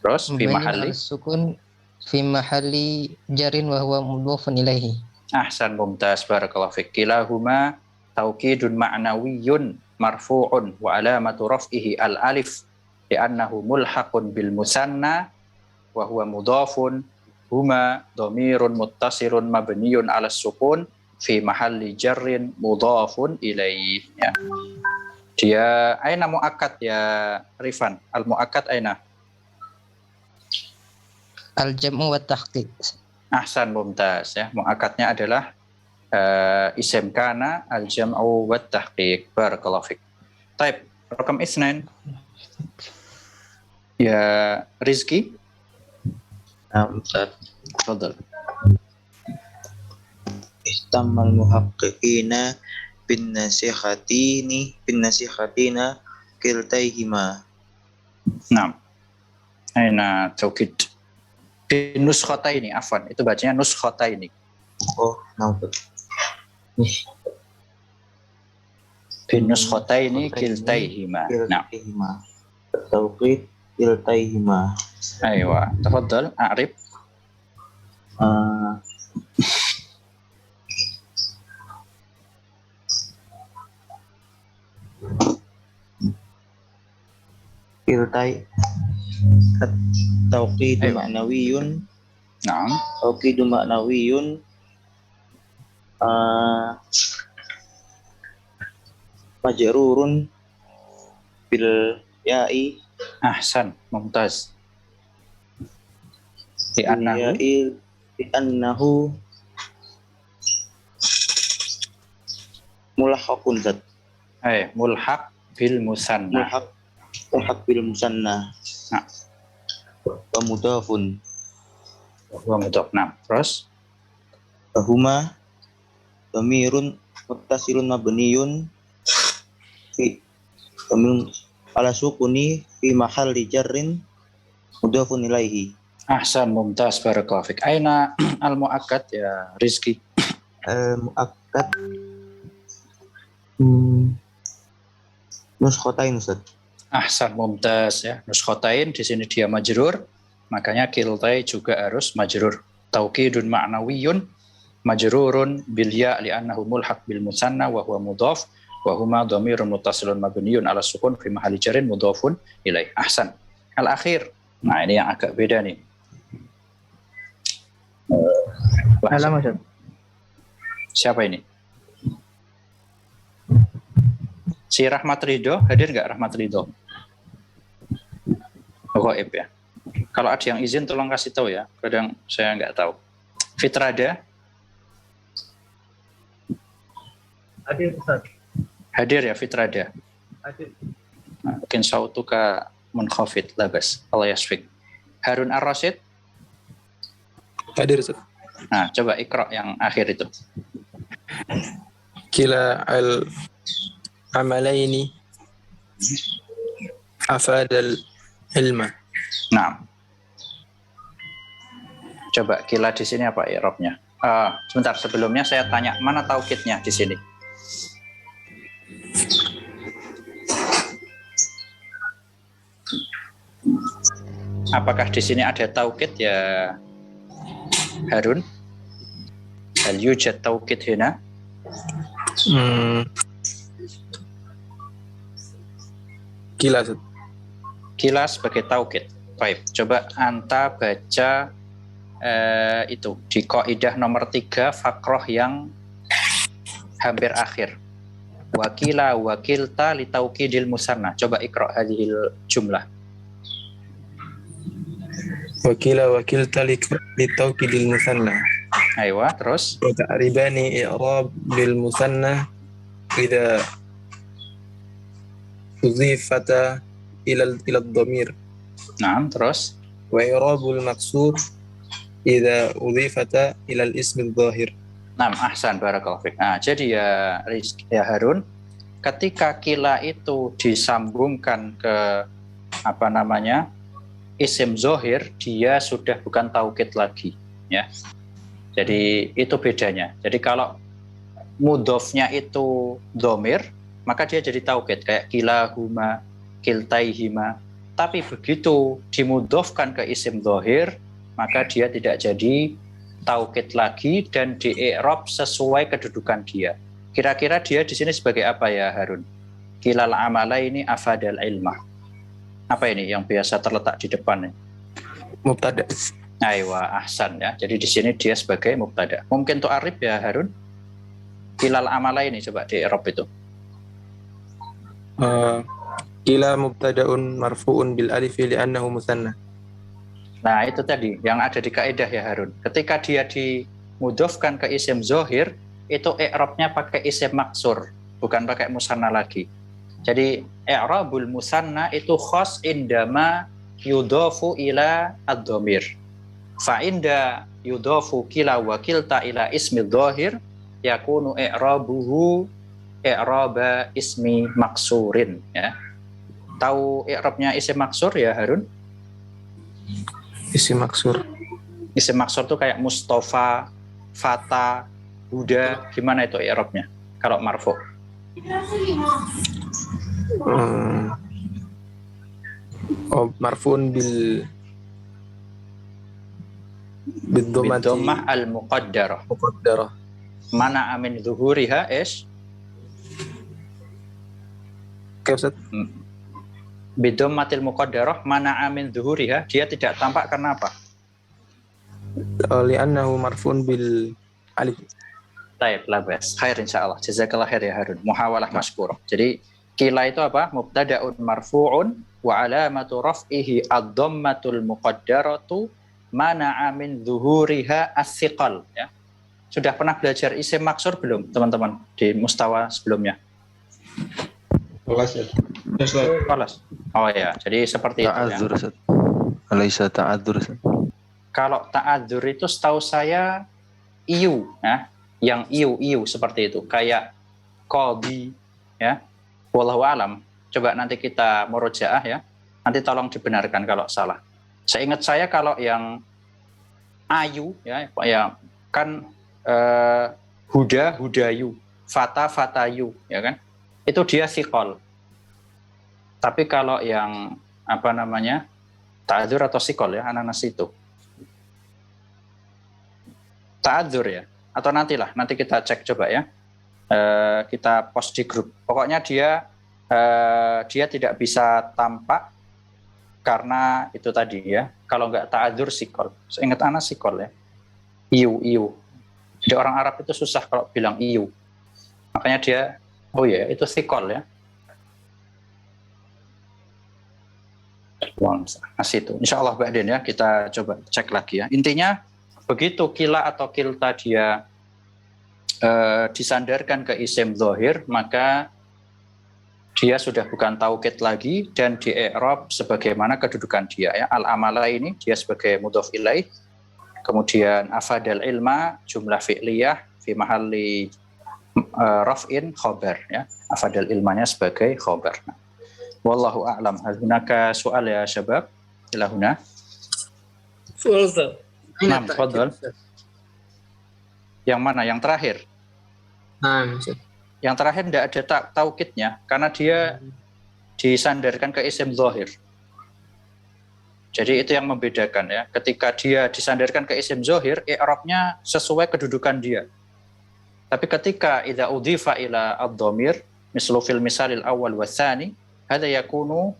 Terus fi mahalli sukun fi mahalli jarin wa huwa mudhafun ilaihi. ahsan, mumtaz, barakallahu fik. Kilahuma taukidun ma'nawiyyun marfu'un wa alamatu raf'ihi al alif li'annahu mulhaqun bil musanna wa huwa mudhafun. Huma dhamirun muttasilun mabniyun 'ala sukun fi mahalli jarrin mudhafun ilaihi. Ya. Dia aina muakkad ya Rifan? Al muakkad aina? Al-jam'u wa tahqiq. Ahsan, mumtaz ya. Muakkadnya adalah isim kana al-jam'u wa tahqiq. Barakallahu fik. Taib, rakam isnain. Ya Rizki. Ustaz. Tafadhal. Istamal muhaqqiqina bin nasihatina kiltaihima. Naam. Aina taukid. Bin nuskhotaini, afwan. Itu bacanya nuskhotaini. Oh, nampak. Bin nuskhotaini kiltaihima. Naam. Taukid kiltaihima. Aywa, tafadhal, a'rib. Kiltai tauqidu ma'nawiyun. Naam. Tauqidu ma'nawiyun majrurun bil ya'i. Ahsan, mumtaz. Li'annahu mulhaqun zat. Mulhaq bil musanna. Mulhaq bil musanna. Nah. Wa mudhafun. Wa mudhaf. Nah, terus Huma dhamirun muttasilun mabniyun fi dhamirun ala sukuni fi mahalli jarrin mudhafun ilaihi. Ahsan, mumtaz, barakallahu fik. Aina al muakkad ya Rizki? Muakkad nuskhotain, Ustaz. Ahsan, mumtaz ya. Nuskhotain di sini dia majrur, makanya kiltai juga harus majrur. Taukidun ma'nawiyyun majrurun bil ya li'annahu mulhaq bil musanna wa huwa mudhaf wa huma dhamirun muttasilun mabniyun 'ala sukun fi mahalli jarrin mudhafun ilaih. Ahsan. Al akhir. Nah, ini yang agak beda nih. Halaman. Siapa ini? Si Rahmat Ridho, hadir nggak Rahmat Ridho? Ghaib ya. Kalau ada yang izin tolong kasih tahu ya. Kadang saya nggak tahu. Fitrada? Hadir, Ustaz. Hadir ya Fitrada. Hadir. Nah, mungkin sautuka munkhafid labas. Allah yasfik. Harun Ar-Rasyid? Hadir, Ustaz. Nah, coba ikra yang akhir itu. Kila al amalaini afadal ilma. Nah, coba kila di sini apa i'rabnya? Sebentar, sebelumnya saya tanya mana taukidnya di sini? Apakah di sini ada taukid ya Harun? Hal yujad taukid hina? Kila, Ustaz. Kila sebagai taukid. Baik, coba anta baca itu di kaidah nomor 3 fakroh yang hampir akhir. wakila wakilta li taukidil musanna. Coba ikra hadhil jumlah. Wakila wakilta litaukidil musanna. Aywa, terus Wa ta'ribani i'rab bil musanna idza udhifata ila ad-dhamir. Naam, terus Wa i'rabul maqsur idza udhifata ila al-ism adh-dhahir. Naam, ahsan, barakallahu fiik. Nah, jadi ya Harun, ketika kila itu disambungkan ke apa namanya? Isim zohir, dia sudah bukan taukid lagi, ya. Jadi itu bedanya. Jadi kalau mudhofnya itu dhamir, maka dia jadi taukid kayak kilahuma, kiltaihima. Tapi begitu dimudhofkan ke isim zohir, maka dia tidak jadi taukid lagi dan di i'rab sesuai kedudukan dia. Kira-kira dia di sini sebagai apa ya Harun? Kilal amalaini afadal ilmah. Apa ini yang biasa terletak di depan? Mubtada. Aywa, ahsan ya. Jadi di sini dia sebagai mubtada. Mungkin tuh arif ya Harun. Kilal amalaini coba di i'rab itu. Kila mubtada'un marfu'un bil alif li'annahu musanna. Nah, itu tadi yang ada di kaidah ya Harun. Ketika dia dimudhofkan ke isim zohir, itu i'rabnya pakai isim maksur, bukan pakai musanna lagi. Jadi i'rabul musanna itu khas indama yudhafu ila ad-dhamir. Fa inda yudhafu kila wa kilta ila ismi dhahir yakunu i'rabuhu i'raba ismi maksurin, ya. Tahu i'rabnya isim maksur ya Harun? Isim maksur. Isim maksur tuh kayak Mustafa, Fata, Huda, gimana itu i'rabnya kalau marfu? Marfu'un Bidomah al-muqaddarah. Mana amin zuhuriha ish? Oke, Ustaz. Bidommatil muqaddarah mana amin zuhuriha, dia tidak tampak karena apa? Li'annahu marfu'un bil alif. Baik, labas. Khair insyaallah. Jazakallah khair ya Harun. Muhawalah maskurah. Jadi kila itu apa? Mubtada'un marfu'un wa alamatu raf'ihi ad-dhammatul muqaddaratu mana'a min zuhuriha as-siqal, ya. Sudah pernah belajar isim maksur belum teman-teman di mustawa sebelumnya? Kelas. Oh ya, jadi seperti Ta'adzur, itu ya. Ustaz. Alaysa ta'adzur, Ustaz. Kalau ta'adzur itu setahu saya iu, ya. Yang iu seperti itu, kayak qadi, ya. Wallahu alam. Coba nanti kita murojaah ya. Nanti tolong dibenarkan kalau salah. Seingat saya kalau yang ayu ya kan hudayu, fatayu ya kan. Itu dia siqol. Tapi kalau yang apa namanya? Ta'adzur atau siqol ya, ananas itu. Ta'adzur ya. Atau nanti kita cek coba ya. Kita post di grup. Pokoknya dia tidak bisa tampak karena itu tadi ya. Kalau nggak ta'adzur sikol. Ingat anak sikol ya. Iu. Jadi orang Arab itu susah kalau bilang iu. Makanya dia, oh ya itu sikol ya. Masih itu. Insya Allah ba'din ya. Kita coba cek lagi ya. Intinya begitu kila atau kilta dia disandarkan ke isim zahir, maka dia sudah bukan taukid lagi dan di i'rab sebagaimana kedudukan dia ya. Al-amala ini dia sebagai mudhof ilaih, kemudian afadal ilma jumlah fi'liyah fi mahalli raf'in khabar ya. Afadal ilmanya sebagai khabar. Wallahu a'lam. Hal hunaka soal ya syabab? Ila huna. Soal Ustaz. Nah, tafadhal. Yang mana? Yang terakhir? Nah, Ustaz. Yang terakhir tidak ada taukidnya karena dia disandarkan ke isim zahir. Jadi itu yang membedakan ya. Ketika dia disandarkan ke isim zahir, i'rabnya sesuai kedudukan dia. Tapi ketika idza udhifa ila ad-dhamir, mislu fil misalil awal wa tsani, hadza yakunu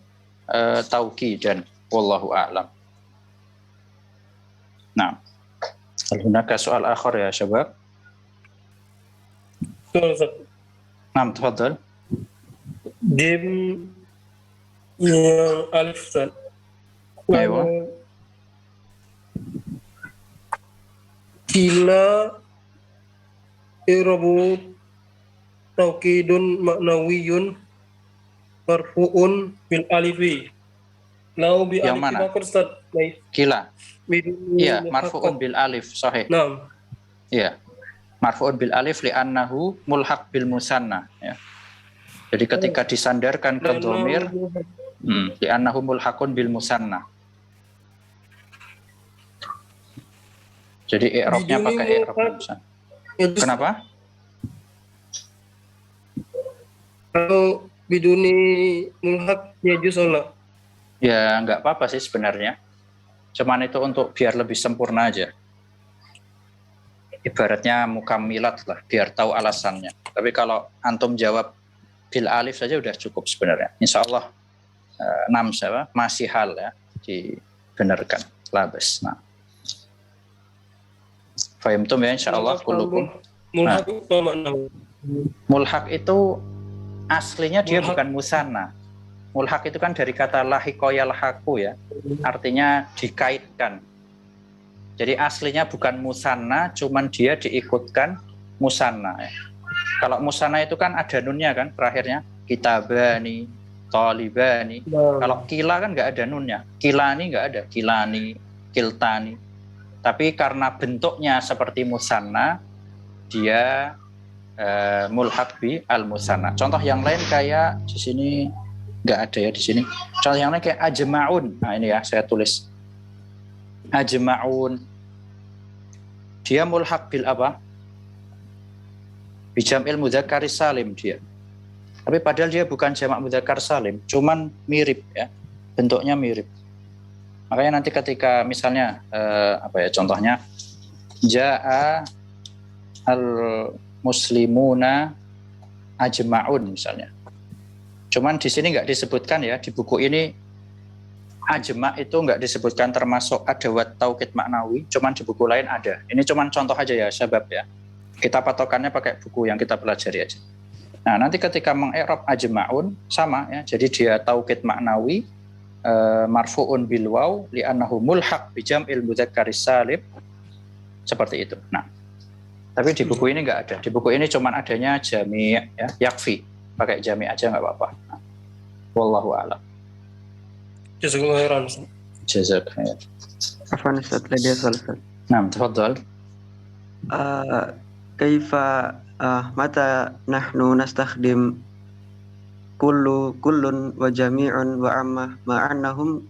taukidan wallahu a'lam. Nah, hal hunaka soal akhar ya syabab? Soal Ustaz. Naam, tafadhal. Jim yang alif Ustaz. Aywa. Kila i'rabu taukidun maknawiyun marfu'un bil alifi. Lau bi Yang alif mana? apa Ustaz? Baik. Kila. Biduni Iya, muhaqqaq. marfu'un bil alif, sahih. Naam. Iya. Marfu'un bil alif li'annahu mulhaq bil musanna, ya. Jadi ketika disandarkan ke dhamir, li'annahu mulhaqun bil musanna. Jadi i'rabnya Biduni pakai i'rab muhaqqaq. musanna. Yajuz. Kenapa? Kalau biduni mulhaq yajuz sholat. Ya nggak apa-apa sih sebenarnya. Cuman itu untuk biar lebih sempurna aja. Ibaratnya mukammilat lah, biar tahu alasannya. Tapi kalau antum jawab bil alif saja udah cukup sebenarnya. Insya Allah masih hal ya dibenarkan. Labes. Nah, fahimtum ya insya Allah kulukum. Mulhaq apa makna? Mulhaq itu aslinya dia bukan musanna. Mulhaq itu kan dari kata lahiqa yalhaqu ya. Artinya dikaitkan. Jadi aslinya bukan musanna, cuman dia diikutkan musanna ya. Kalau musanna itu kan ada nunnya kan terakhirnya. Kitabani, talibani. Kalau kila kan nggak ada nunnya. Kilani nggak ada. Kilani, kiltani. Tapi karena bentuknya seperti musanna, dia mulhaq bi al musanna. Contoh yang lain kayak di sini nggak ada ya di sini. Contoh yang lain kayak ajma'un. Nah ini ya saya tulis. Ajma'un. Dia mulhaq bil apa? Bijam'il mudzakkar salim dia. Tapi padahal dia bukan jamak mudzakkar salim, cuman mirip ya. Bentuknya mirip. Makanya nanti ketika misalnya contohnya ja'a al muslimuna ajma'un misalnya. Cuman di sini nggak disebutkan ya, di buku ini ajma' itu nggak disebutkan termasuk adawat taukid maknawi, cuman di buku lain ada. Ini cuman contoh aja ya, sebab ya. Kita patokannya pakai buku yang kita pelajari aja. Nah, nanti ketika mengi'rab ajma'un sama ya, jadi dia taukid maknawi marfu'un bil waw li'annahu mulhaq bi jam'il mudzakkaris salim. Seperti itu. Nah, tapi di buku ini nggak ada. Di buku ini cuman adanya jami' ya, yakfi. Pakai jami' aja nggak apa-apa. Nah, wallahu a'lam. Jazakallahu khairan. Jazakallahu. Afwan Ustaz, lagi soal Ustaz. Nah, tafadhal. Kaifa mata nahnu nastakhdim kullun wa jami'un wa amma ma'annahum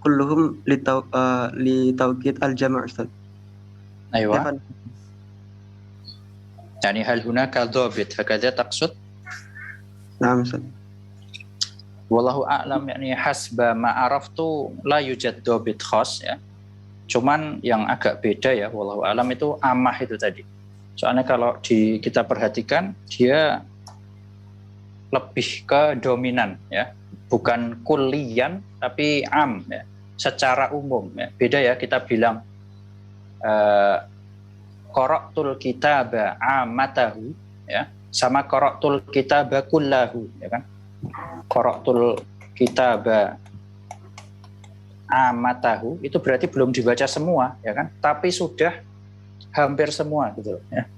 kulluhum li tawkid al-jam' Ustaz. Aywa. Yani hal hunaka dhabit hakadha taqsud? Naam Ustaz. Wallahu a'lam, yakni hasba ma'araftu la yujad dhabit khas ya. Cuman yang agak beda ya, wallahu a'lam itu amah itu tadi. Soalnya kalau kita perhatikan dia lebih ke dominan ya, bukan kulliyan tapi am ya, secara umum ya. Beda ya kita bilang qara'tul kitaba amatahu ya, sama qara'tul kitaba kullahu ya kan. Qara'tul kitaba amatahu itu berarti belum dibaca semua ya kan, tapi sudah hampir semua gitu ya.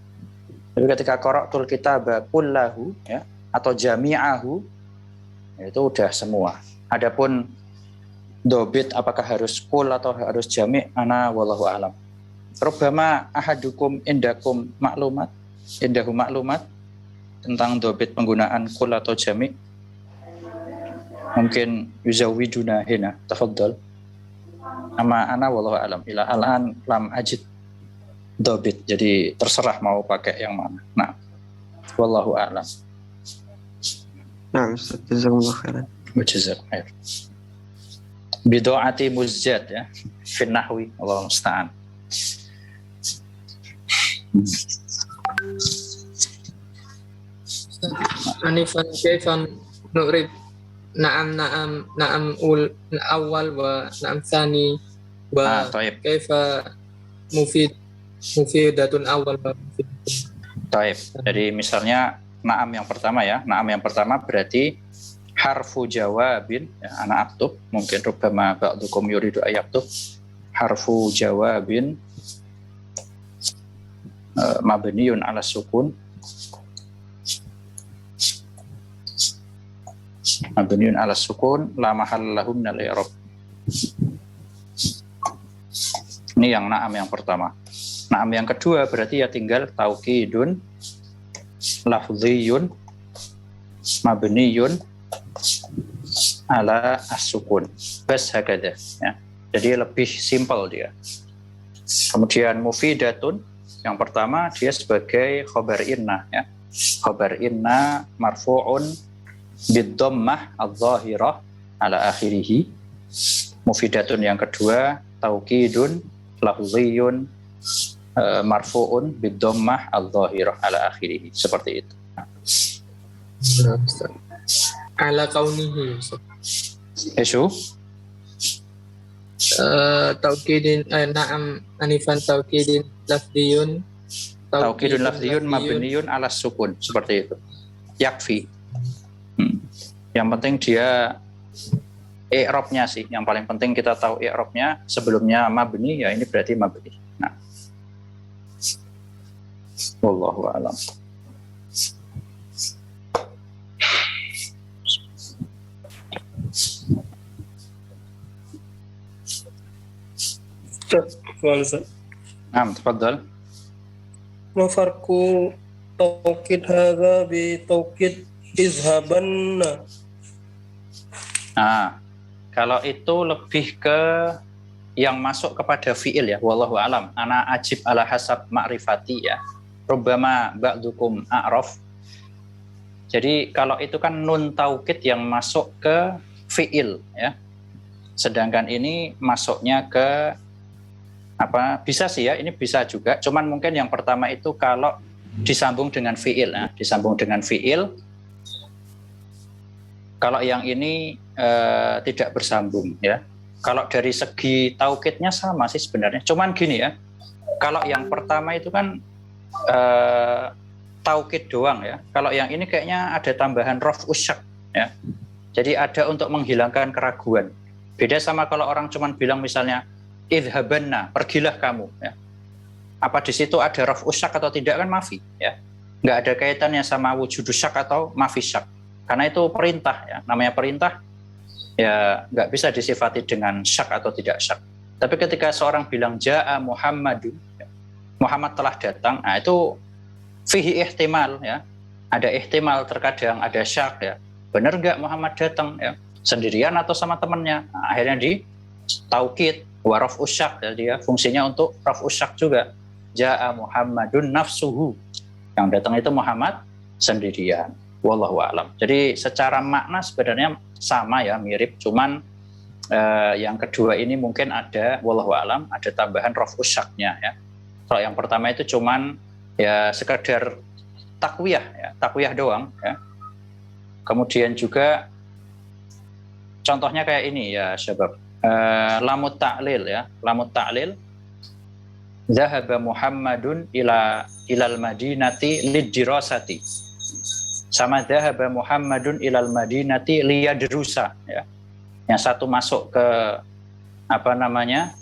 Jadi ketika qara'tul kitaba kullahu ya atau jami'ahu itu udah semua. Adapun dobit apakah harus kul atau harus jami' ana wallahu a'lam. Rubbama ahadukum indakum maklumat tentang dobit penggunaan kul atau jami'. Mungkin yuzawwijuna hina tafadhal. Ama ana wallahu a'lam ila al-an lam ajid dobit, jadi terserah mau pakai yang mana. Nah, wallahu a'lam. Nah, Ustaz, jazakumullah khairan. Jazakumullah khair. Bidoati muzjad ya, fin nahwi, Allahu musta'an. Anifan kaifan nu'rib na'am awal wa na'am tsani wa kaifa mufidatun awal wa mufidatun. Taib. Jadi misalnya Naam yang pertama ya. Naam yang pertama berarti harfu jawabin, ya, ana aktub, mungkin rubbama ba'dukum yuridu ayaktub harfu jawabin mabniun ala sukun, mabniun ala sukun la mahalla lahu minal i'rab. Ini yang naam yang pertama. Naam yang kedua berarti ya tinggal taukidun lafziyun mabniyun ala as-sukun. Bas hakada ya. Jadi lebih simpel dia. Kemudian mufidatun yang pertama dia sebagai khabar inna ya. Khabar inna marfu'un bid-dhammah adz-dhahirah ala akhirih. Mufidatun yang kedua taukidun lafziyun marfu'un bid-dhammah adz-dhahirah ala akhirih. Seperti itu. Nah, Ustaz. Ala kaunihi. Esu Taukidin na'am anifan taukidin lafdiyun taukidun lafziyun mabniyun ala sukun, seperti itu. Yakfi. Yang penting dia i'rabnya sih, yang paling penting kita tahu i'rabnya. Sebelumnya mabni ya ini berarti mabni. Nah. Wallahu a'lam. تفضل. ما فرق توكيد هذا بتوكيد اذهبن؟ Nah, kalau itu lebih ke yang masuk kepada fiil ya, wallahu alam. Ana ajib ala hasab ma'rifati ya. Rubbama ba'dukum a'raf. Jadi kalau itu kan nun taukid yang masuk ke fiil ya. Sedangkan ini masuknya ke apa? Bisa sih ya, ini bisa juga. Cuman mungkin yang pertama itu kalau disambung dengan fiil ya, disambung dengan fiil. Kalau yang ini tidak bersambung ya. Kalau dari segi taukidnya sama sih sebenarnya. Cuman gini ya, kalau yang pertama itu kan taukid doang ya. Kalau yang ini kayaknya ada tambahan raf'us syak ya. Jadi ada untuk menghilangkan keraguan. Beda sama kalau orang cuman bilang misalnya idhabanna, pergilah kamu ya. Apa di situ ada raf'us syak atau tidak kan mafi ya. Nggak ada kaitannya sama wujudus syak atau mafi syak. Karena itu perintah ya. Namanya perintah ya nggak bisa disifati dengan syak atau tidak syak. Tapi ketika seorang bilang ja'a Muhammadun ya, Muhammad telah datang, nah itu fihi ihtimal ya. Ada ihtimal, terkadang ada syak ya. Benar nggak Muhammad datang ya? Sendirian atau sama temannya? Nah, akhirnya di taukid wa raf'us syak ya, dia fungsinya untuk raf'us syak juga. Ja'a Muhammadun nafsuhu. Yang datang itu Muhammad sendirian. Wallahu a'lam. Jadi secara makna sebenarnya sama ya, mirip. Cuman yang kedua ini mungkin ada wallahu a'lam, ada tambahan raf'us syaknya ya. Kalau yang pertama itu cuman ya sekedar takwiyah ya, takwiyah doang ya. Kemudian juga contohnya kayak ini ya syabab. Lamut ta'lil ya, lamut ta'lil. Zahaba Muhammadun ilal madinati lidirasati. Sama zahaba Muhammadun ilal madinati liyadrusa ya. Yang satu masuk ke apa namanya?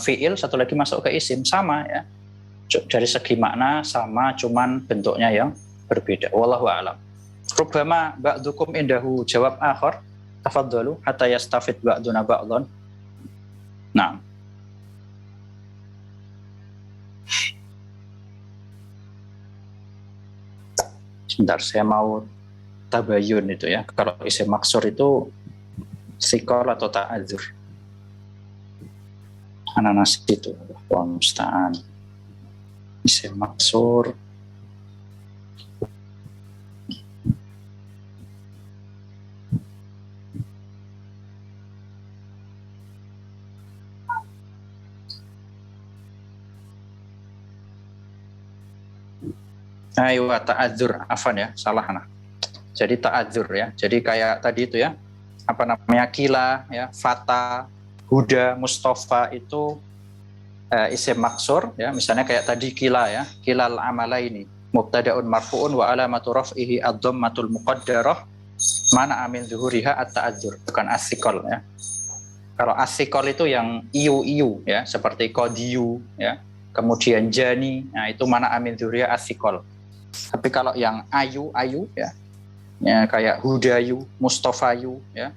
Fiil, satu lagi masuk ke isim, sama ya. Dari segi makna sama, cuman bentuknya yang berbeda. Wallahu a'lam. Rubbama ba'dukum indahu jawab akhar. Tafadhalu hatta yastafid ba'duna ba'dhan. Nah. Sebentar, saya mau tabayun itu ya. Kalau isim maksur itu sikol atau ta'adzur. Ananas itu. Wa musta'an. Isim maksur. Ayo ta'adzur, afan ya, salah nah. Jadi ta'adzur ya. Jadi kayak tadi itu ya, apa namanya, kila ya, fata, huda, mustafa itu isim maksur ya. Misalnya kayak tadi kila ya, kilal amala ini. mubtada'un marfu'un wa alamatu raf'ihi ad-dhammatul muqaddarah mana amin zuhuriha at-ta'adzur, bukan as-siqal ya. Kalau as-siqal itu yang iu ya, seperti qadiyu ya, kemudian jani, nah itu mana amin zuhuriha as-siqal. Tapi kalau yang ayu ya, kayak hudayu, mustafayu ya,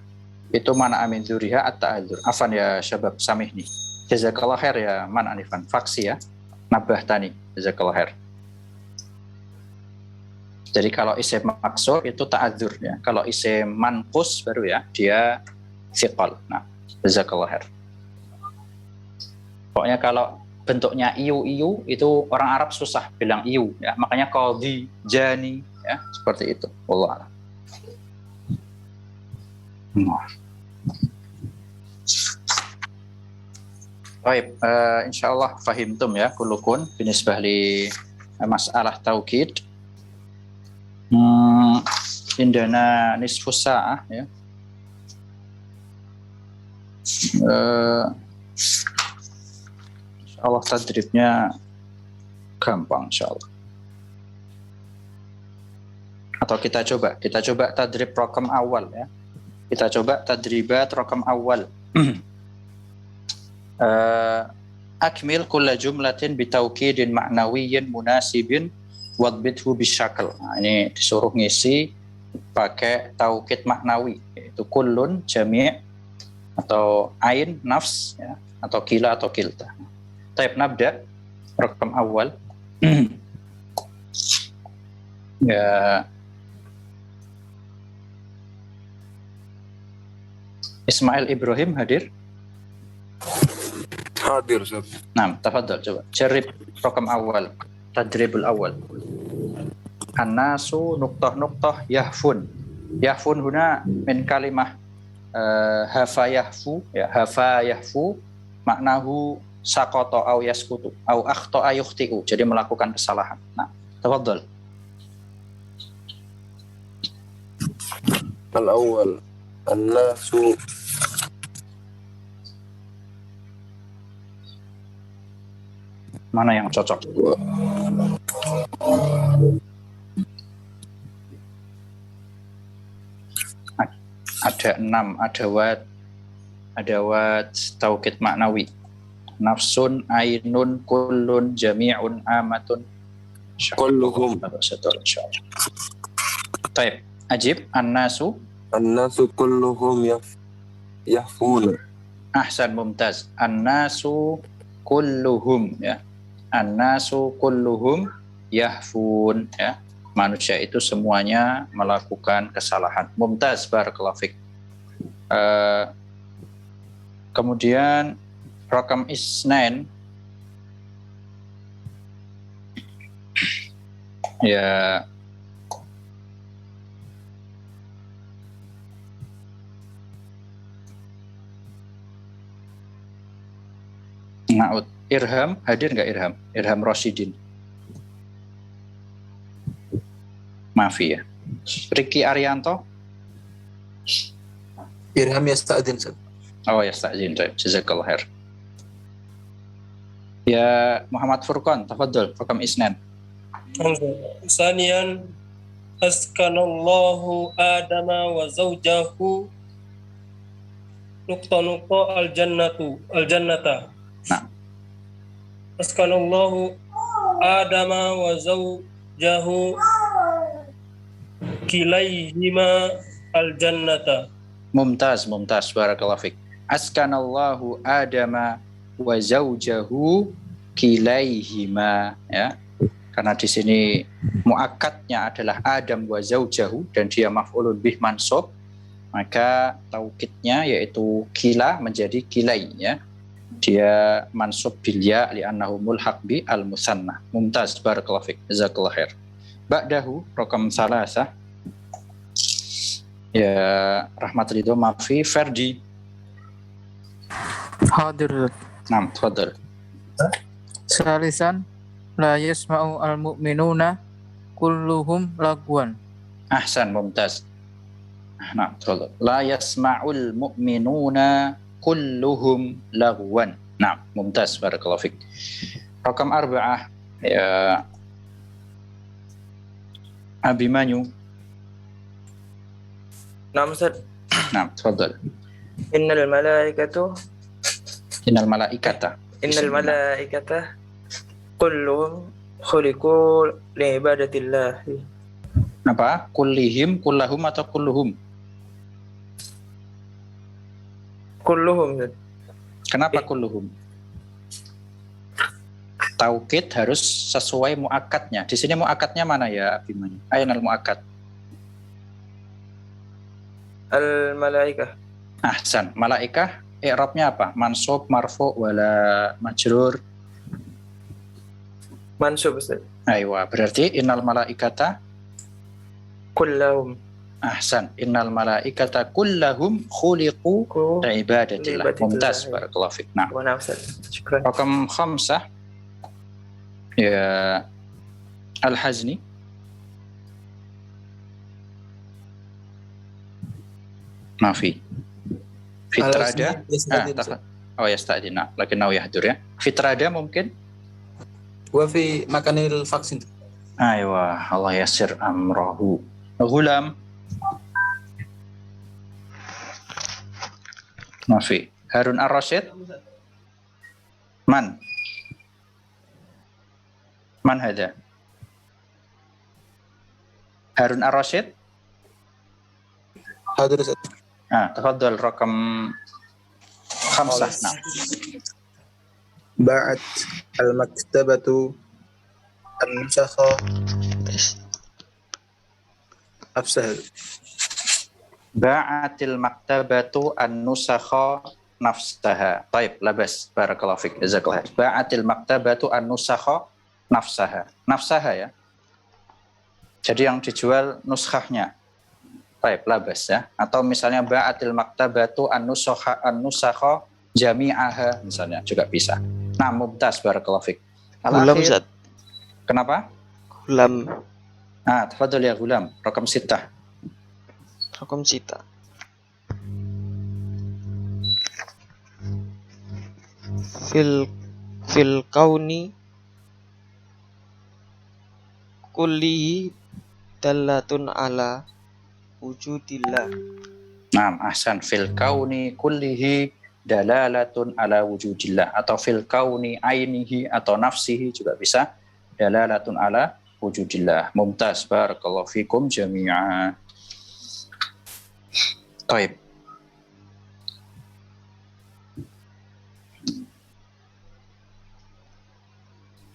itu mana amin zuriha at-ta'adzur. Afan ya syabab samihni. Jazakallah khair ya man anifan. Faksi ya. Nabah tani. Jazakallah khair. Jadi kalau isim maksur itu ta'adzur ya. Kalau isim manqus baru ya, dia siqal. Nah, jazakallah khair. Pokoknya kalau bentuknya iu itu orang Arab susah bilang iu ya. Makanya qadhi, jani ya, seperti itu. Wallah a'lam. Baik, insyaallah fahimtum ya kulukun binisbah li masalah taukid. Indana nisfus sa'ah ya. Insyaallah tadribnya gampang insyaallah. Atau kita coba tadrib raqam awal ya. Kita coba tadribat raqam awal. Akmil kulla jumlatin bitawkidin ma'nawiyyin munasibin wadbithu bisyakl. Nah, ini disuruh ngisi pakai taukid maknawi, yaitu kullun, jami' atau ain, nafs ya, atau kila atau kilta. Taib nabda raqam awal. Ya Ismail Ibrahim hadir? Hadir, Ustaz. Nah, tafadhal coba. Jarib raqam awal, tadribul awal. An-nasu nuqtah yahfun. Yahfun huna min kalimah hafa yahfu ya, hafa yahfu maknahu saqata au yaskutu au akhta'a yukhti'u. Jadi melakukan kesalahan. Nah, tafadhal. Al-awwal an-nasu mana yang cocok? Ada 6 adawat taukid maknawi. Nafsun, ainun, kullun, jami'un, amatun, kulluhum. Baik, ajib an-nasu. An-nasu kulluhum yahfuna. Ahsan, mumtaz. An-nasu kulluhum ya. An-nasu kulluhum yahfun ya. Manusia itu semuanya melakukan kesalahan. Mumtaz, barakallahu fik. Kemudian raqam isnain ya, Naud. Irham, hadir nggak Irham? Irham Rosidin. Maafi ya. Riki Arianto. Irham yasta'dzin. Oh yasta'dzin. Jazakallah khair. Ya Muhammad Furqan, tafadhol, raqam isnan. Saniyan askanallahu adama wa zawjahu nuqta al-jannata. Nah. Askanallahu adama wa zawjahu kilayhima al-jannata. Mumtaz, barakallahu fik. Askanallahu adama wa zawjahu kilayhima ya. Karena di sini muakkadnya adalah Adam wa zawjahu dan dia maf'ulun bih mansub, maka taukidnya yaitu kila menjadi kilai ya. Dia mansub bil ya li'annahu mulhaq bi al-musanna. Mumtaz, barakallahu fik. Jazakallahu khair. Ba'dahu raqam salasah. Ya Rahmat Ridho Mafi Ferdi. Hadir. Naam, tafadhal. Salisan la yasma'u al-mu'minuna kulluhum lagwan. Ahsan, mumtaz. Nah, tafadhal. La yasma'ul mu'minuna kulluhum lagwan. Nah, mumtaz, barakallahu fik. Raqam arba'ah ya Abimanyu. Naam Ustaz. Nah, tafadhal. Innal malaikatu Innal malaikata. innal malaikata kulluhum khuliqu li ibadatillah. Apa? Kullihim, kullahum atau kulluhum? Kulluhum. Ustaz. Kenapa kulluhum? Taukid harus sesuai muakatnya. Di sini muakatnya mana ya, Abimanyu? Ainal muakat. Al malaikah. Ahsan. Malaikah i'rabnya apa? Mansub, marfu, wala majrur? Mansub Ustaz. Aywa, berarti innal malaikata Kullahum. ahsan. Innal malaikata kullahum khuliqu li'ibadatillah. Mumtaz, barakallahu fiik. Nah. Wa na'am Ustaz. Syukran. Rakam 5 ya Al-Hazni. Mafi. Fitrada. Oh ya, stadina. Lakinnahu yahdur ya. Fitrada mungkin. Wa fi makanil vaksin. Aywa, Allah yasir amrahu. Ghulam. Mafi. Harun Ar-Rasyid. Man hada? Harun Ar-Rasyid. Hadir Ustaz. Tafadhal rakam 5. Nah. Ba'at al-maktabatu an-nusakha nafsaha. Ba'atil maktabatu an-nusakha nafsaha. Baik, labas. Barakallahu fiik. Jazakallahu khair. Ba'atil maktabatu an-nusakha nafsaha. Nafsaha ya. Jadi yang dijual nuskhahnya. Baik, labas ya. Atau misalnya ba'atil maktabatu an-nusakha jami'aha misalnya juga bisa. Nah, mumtaz, barakallahu fiik. Gulam Ustaz. Kenapa? Gulam. Tafadhal ya gulam. Rakam 6. Rakam 6. Fil kauni kullihi dalatun ala wujudillah. Naam, ahsan. Fil kauni kullihi dalalatun ala wujudillah, atau fil kauni ainihi atau nafsihi juga bisa dalalatun ala wujudillah. Mumtaz, barakallahu fikum jami'a. Taib.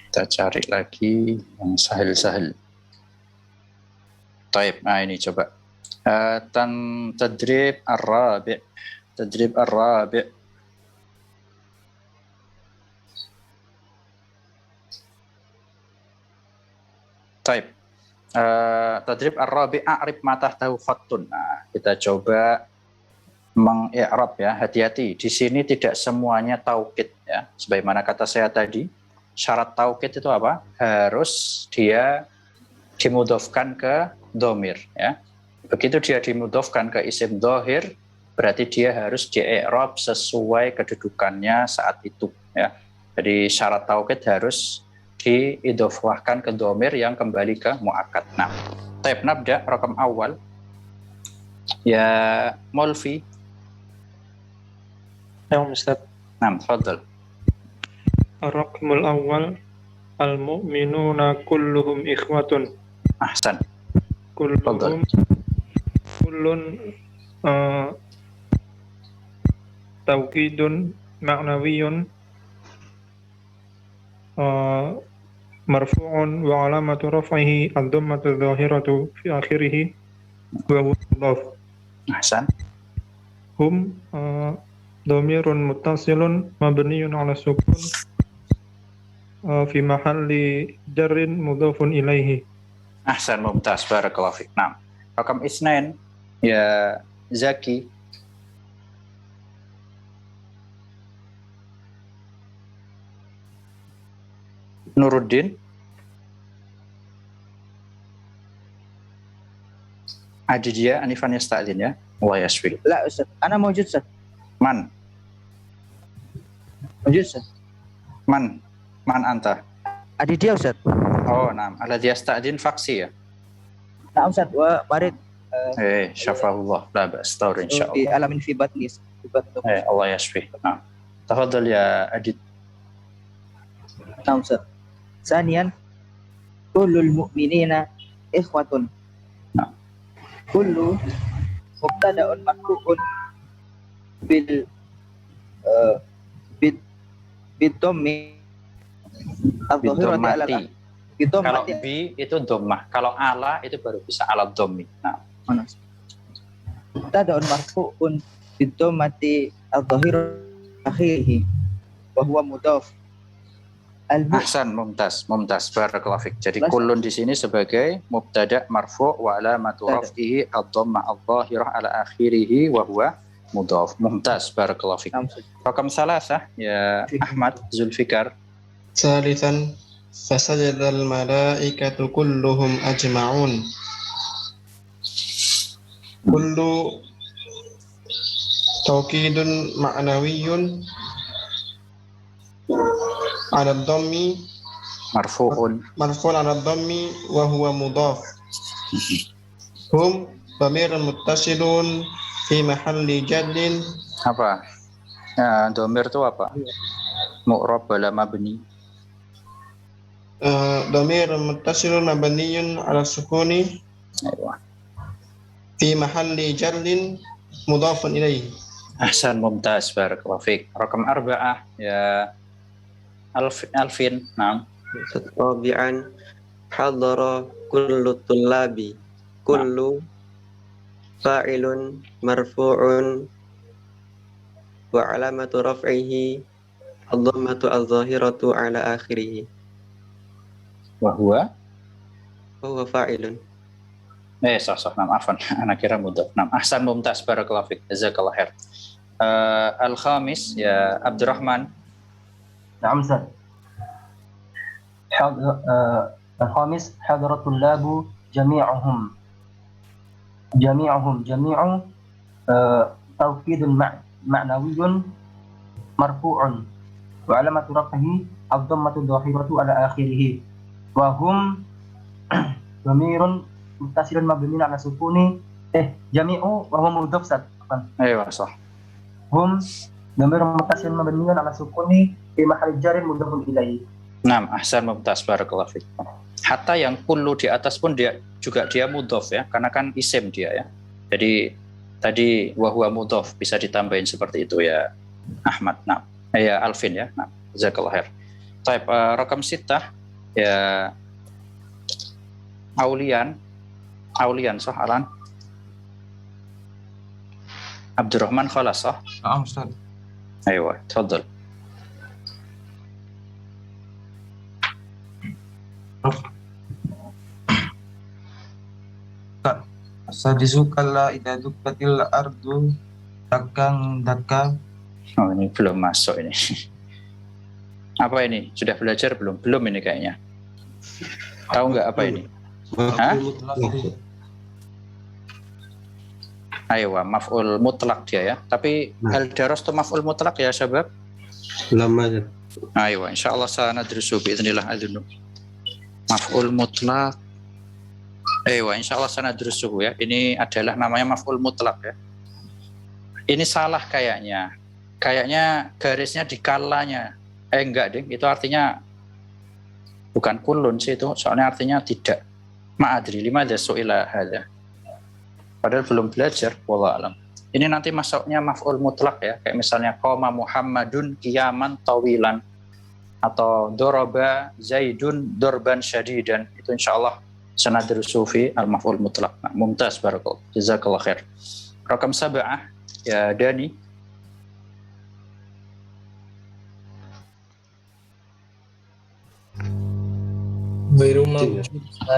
Kita cari lagi yang sahil-sahil. Taib, ini coba. Tadrib ar-rabi'. Tadrib ar-rabi'. Taib. Tadrib ar-rabi' a'rib ma tahtahu khattun. Nah, kita coba mengi'rab ya. Hati-hati, di sini tidak semuanya taukid ya. Sebagaimana kata saya tadi, syarat taukid itu apa? Harus dia dimudhofkan ke dhamir ya. Begitu dia dimudhofkan ke isim dhahir, berarti dia harus di-i'rab sesuai kedudukannya saat itu ya. Jadi syarat taukid harus diidhofahkan ke dhamir yang kembali ke muakkad. Nah, taib nabda rakam awal ya Mulfi. Ya Ustaz. Nah, tafadhal. Ar-raqmul awal al-mu'minuna kulluhum ikhwatun. Ahsan. Kullun tawkidun ma'nawiyun marfu'un wa alamatu raf'ihi ad-dhammatu adh-dhahiratu fi akhirih wa huwa mudhaf. Ahsan. Hum dhamirun muttasilun mabniyun 'ala sukun fi mahalli jarrin mudhafun ilaihi. Ahsan, mumtaz, barakallahu fiik. Nah, rakam isnain ya Zaki. Nuruddin. Adidya Anifan Yasta'din ya. Allah yasfil. لا أستاذ أنا موجود أستاذ Man. موجود أستاذ Man anta. Aditya Ustaz. Oh, naam. Alladhi yasta'din faksi ya. نعم أستاذ ومريض syafahullah, la ba'as, taur في insyaallah. ألم في بطني في بطنه. Allah yashfih. Nah, tafadhal ya Adit. نعم أستاذ. ثانيا كل المؤمنين إخوة. كل مبتدأ مرفوع بال بالضم الظاهرة على Bidomati. Kalau bi itu dhammah, kalau ala itu baru bisa ala dhammi. Nah, مبتدأ مرفوع بالضمة الظاهرة آخره وهو مضاف. ahsan, mumtaz, barakallahu fik. Jadi kullun di sini sebagai mubtada marfu' wa alamatu raf'ihi ad-dhammah adh-dhahirah ala akhirih wa huwa mudhaf. Mumtaz, barakallahu fik. Rakam salasah ya Ahmad Zulfikar. ثالثا فسجد الملائكة كلهم أجمعون. كل توكيد معنوي على الضم مرفوع على الضم وهو مضاف. هم ضمير متصل في محل جر. Apa? Dhamir itu apa? Mu'rab wala mabni? ضمير متصل مبني على السكون في محل جر مضاف إليه. Ahsan, mumtaz, barakallahu fik. Rakam arba'ah ya Alfin. Naam. Rabi'an hadara kullu tullabi. Kullu fa'ilun marfu'un wa alamatu raf'ihi ad-dhammatu adh-dhahiratu ala akhirih. Wa huwa fa'ilun. Sah. Naam, afwan. Ana kira mudhaf. Naam, ahsan, mumtaz, barakallahu fik. Jazakallahu khair. Al-khamis ya Abdurrahman. نعم أستاذ. الخامس حضر الطلاب جميع توكيد معنوي مرفوع وعلامة رفعه الضمة الظاهرة على آخره وهم ضمير متصل مبني على سكون جميع وهو مضاف. أيوة صح. هم ضمير متصل مبني على سكون في محل جر مضاف إليه. Naam, ahsan, mumtaz, barakallahu fik. Hatta yang kullu di atas pun dia mudhaf ya, karena kan isim dia ya. Jadi tadi wa huwa mudhaf bisa ditambahin seperti itu ya Ahmad. Naam. Ya Alvin ya. Naam. Jazakallahu khair. Baik, rakam sitah ya Aulian soalan. Abdurrahman khalas sah? Naam Ustaz. Aywa, tafadhal. Sadisu kalla idza dukkatil ardu dakka. Oh, ini belum masuk ini. Apa ini? Sudah belajar belum? Belum ini kayaknya. Tahu nggak apa ini? Hah? Ayo, maf'ul mutlak dia ya. Tapi hal daros itu maf'ul mutlak ya, syabab? Lama. Ayo, insyaallah sanadrusu biidznillah adzunu. Maf'ul mutlak. Ayo, insyaallah sanadrusu ya. Ini adalah namanya maf'ul mutlak ya. Ini salah kayaknya. Kayaknya garisnya di kalanya. Enggak, Ding. Itu artinya bukan kulun sih itu. Soalnya artinya tidak. Ma'adri limadza su'ila hadza. Padahal belum belajar, wallahu alam. Ini nanti masuknya maf'ul mutlak ya, kayak misalnya qama Muhammadun qiyaman tawilan atau daraba Zaidun darban syadidan. Itu insyaallah sanadrusu fi al-maf'ul mutlak. Nah, mumtaz, barakallahu. Jazakallahu khair. Rakam 7 ya Dani.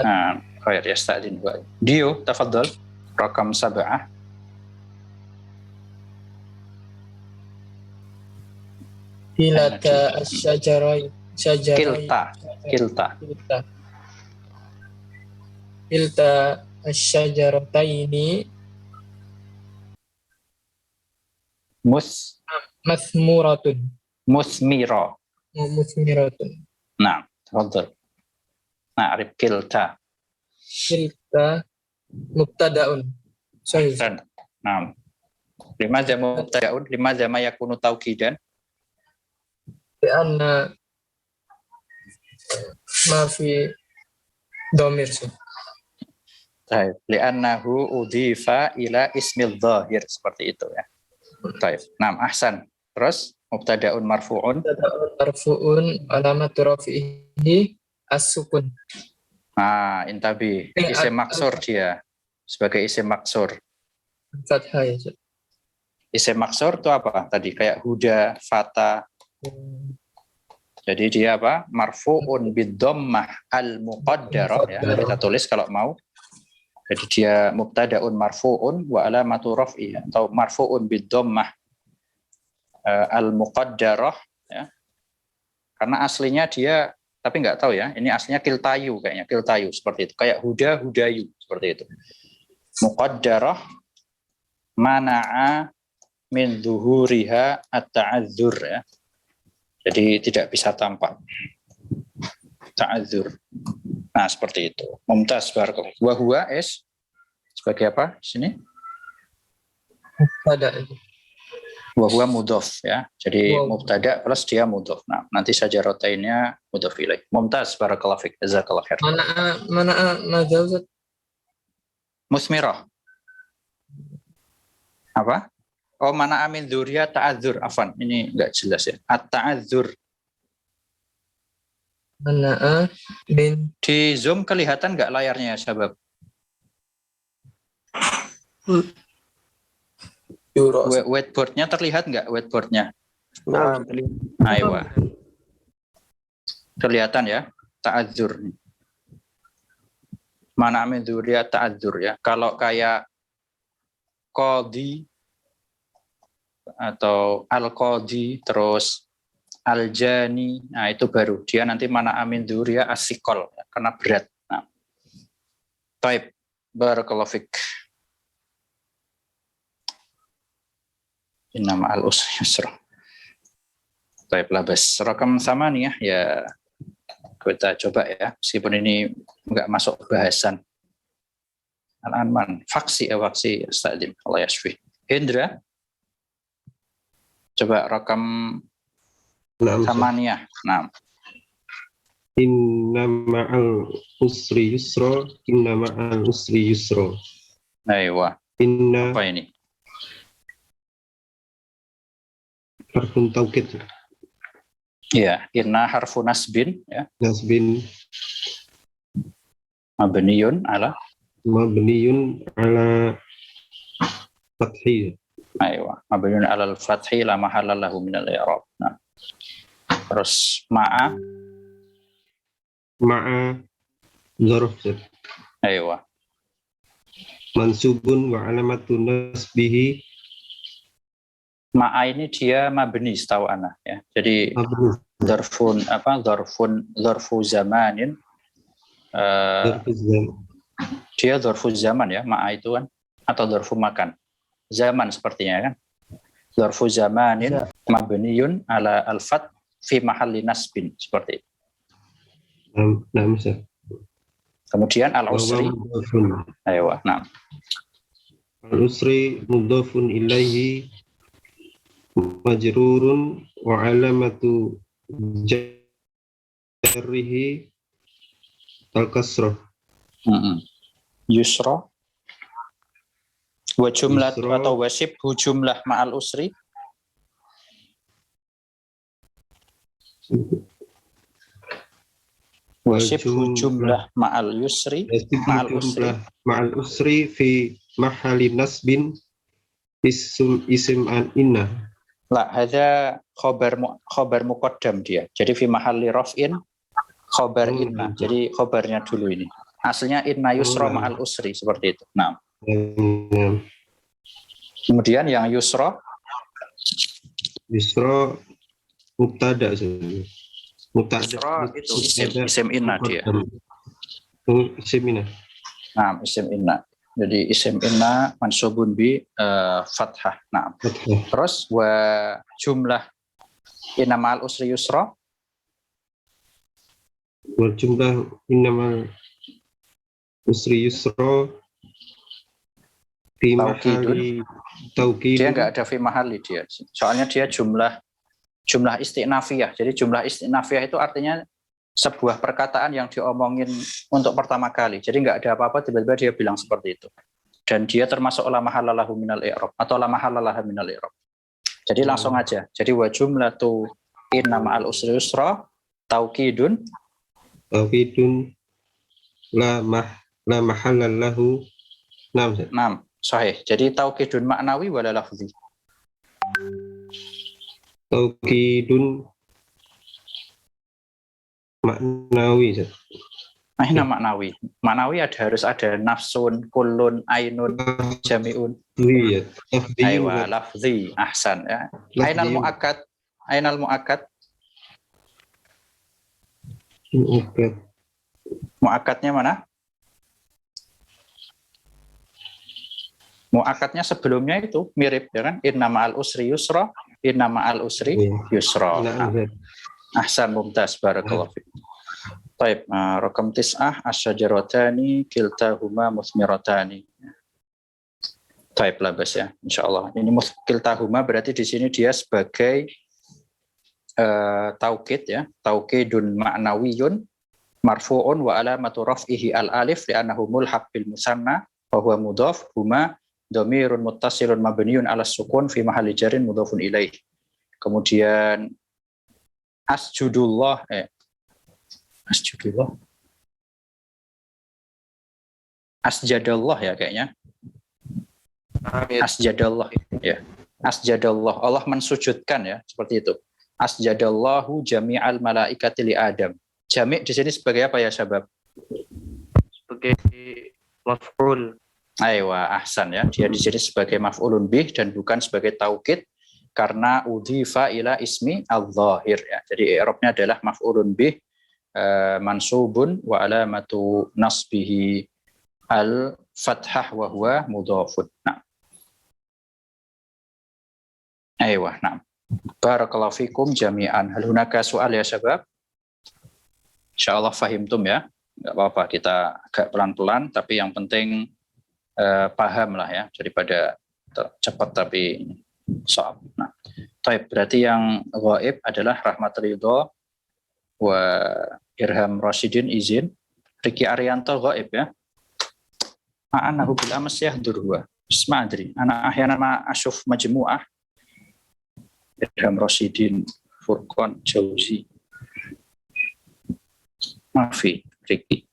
Nah, khair ya stadin wa. Dio, tafadhal. Rakam 7. Kilta asy-syajarain Kilta asy-syajarataini masmuratun musmiratun. Nah, tafadhal. Na'rif kilta Mubtadaun. Sahih. Nah, limadza mubtada'un, limadza ma yakunu taukidan. Karena ma fi dhamir sih. Baik, li'annahu udhifa ila ismil dhahir, seperti itu ya. Baik. Nah, ahsan. Terus mubtada'un marfu'un. Mubtada'un marfu'un alamatu rafi'ihi as-sukun. Nah, intabi, isim maksur dia sebagai isim maksur. Fathah ya. Ustaz. Isim maksur itu apa? Tadi kayak huda, fata. Jadi dia apa? Marfu'un bid-dhammah al-muqaddarah ya. Kita tulis kalau mau. Jadi dia mubtada'un marfu'un wa alamatu raf'i atau marfu'un bid-dhammah al-muqaddarah ya. Karena aslinya dia, tapi nggak tahu ya, ini aslinya kiltayu kayaknya, kiltayu seperti itu. Kayak huda, hudayu seperti itu. Muqaddarah mana'a min dhuhuriha at-ta'adzur ya. Jadi tidak bisa tampak. Ta'adzur. Nah, seperti itu. Mumtaz barakallahu. Wa huwa is sebagai apa di sini? Mubtada. Wa huwa mudhaf ya. Jadi mubtada plus dia mudhaf. Nah, nanti saja rotainnya mudhaf ilaih. Mumtaz barakallahu fik. Jazakallahu khair. Mana jauh? Musmirah. Apa? Oh, mana amin dzurriyyah ta'adzur. Afwan, ini enggak jelas ya. At-ta'adzur. Mana min Di Zoom kelihatan nggak layarnya ya, sahabat? Whiteboardnya terlihat nggak whiteboardnya? Nah, Aywa. Kelihatan ya, ta'adzur. Mana amin dzurriyyah ta'adzur ya. Kalau kayak qadhi atau al-qadhi terus al-jani, nah itu baru dia nanti mana amin dzurriyyah asikol ya, karena berat. Nah. Taib, barakallahu fik. Inna ma'al usri yusra. Taib labas. Rakam sama nih ya kita coba ya, meskipun ini enggak masuk bahasan. Al-Anman, faksi waksi stadim Allah yashfi. Hendra, coba rakam samaniyah. Nah. Inna ma'al usri yusra, inna ma'al usri yusra. Aywa. Inna apa ini? Harfun taukid. Ya, inna harfu nasbin ya. Nasbin mabniyun ala fathi. Aywa, mabniyun ala al-fathi la mahalla lahu min al-i'rab. Nah. Terus ma'a zarf. Aywa. Mansubun wa alamatu nasbihi. Ma'a ini dia mabni setahu ana ya. Jadi zarfun apa? Zarfu zamanin. Dia zarfu zaman ya, ma'a itu kan, atau zarfu makan. Zaman sepertinya kan. Zarfu zamanin mabniyun ala al-fath fi mahalli nasbin, seperti itu. Kemudian al-usri. Aywa, nah. Al-usri mudhafun ilaihi majrurun wa alamatu jarrihi al-kasrah. Yusra wa jumlah atau wasib jumlah ma'al usri. Wasib jumlah ma'al yusri. Ma'al usri fi mahali nasbin isim an inna. La, hadza khobar muqaddam dia. Jadi fi mahalli raf'in khobar inna. Jadi khobarnya dulu ini. Aslinya inna yusra ma'al usri, seperti itu. Nah. Kemudian yang yusra mubtada. Yusra itu isim inna dia. Isim inna. Nah, isim inna. Jadi isim inna mansubun bi fathah. Nah. Terus wa jumlah inna ma'al usri yusra. Wa jumlah inna ma'al usri yusra Fi Taukidun. mahali Dia taukidun. nggak ada fi mahali dia. Soalnya dia jumlah istinafiyah. Jadi jumlah istinafiyah itu artinya sebuah perkataan yang diomongin untuk pertama kali. Jadi nggak ada apa-apa tiba-tiba dia bilang seperti itu. Dan dia termasuk la mahalalahu minal i'rab atau la mahalalaha minal i'rab. Jadi langsung aja. Jadi wa jumlatu inna ma'al usri yusra taukidun la mahallallahu. Naam, sahih. Jadi taukidun maknawi wala lafzi. Taukidun maknawi, Ustaz. Nah, maknawi. Maknawi harus ada nafsun, kullun, ainun, jami'un. Iya, Aywa, lafzi, ahsan ya. Ainal mu'akkad. Ainal mu'akkad. Mu'akkadnya mana? Mu'akkadnya sebelumnya itu mirip ya kan? Inna ma'al usri yusra, inna ma'al usri yusra. Nah, ahsan mumtaz barakallahu fiik. Baik, rakam tis'ah asyajaratani kiltahuma muthmiratani. Baik, labas ya, insyaallah. Ini kiltahuma berarti di sini dia sebagai taukid ya, taukidun ma'nawiyun marfu'un wa alamatu raf'ihi al-alif li'annahu mulhaq bil musanna wa huwa mudhaf huma dhamirun muttasilun mabniun 'ala sukun fi mahalli jarrin mudhafun ilaih. Kemudian asjudullah asjadallah ya kayaknya. Asjadallah ya. Asjadallah, Allah mensujudkan ya, seperti itu. Asjadallahu jami'al malaikati li Adam. Jami' di sini sebagai apa ya, Syabab? Sebagai maf'ul. Aywa, ahsan ya. Dia di sini sebagai maf'ulun bih dan bukan sebagai taukid karena udhifa ila ismi al-zahir ya. Jadi i'rabnya adalah maf'ulun bih mansubun wa alamatu nasbihi al-fathah wa huwa mudhafun. Nah. Aywa, nah. Barakallahu fikum jami'an. Hal hunaka soal ya Syabab? Insyaallah fahimtum ya. Enggak apa-apa, kita agak pelan-pelan tapi yang penting paham lah ya, daripada cepat tapi soal. Nah, taib, berarti yang ghaib adalah Rahmat Ridho wa Irham Rasyidin izin. Riki Arianto ghaib ya. Ma'anahu bil amas yahdur huwa. Bisma'adri. Ana ahyanan ma asyuf majmu'ah. Irham Rasyidin Furqan Jauzi. Maafi Riki.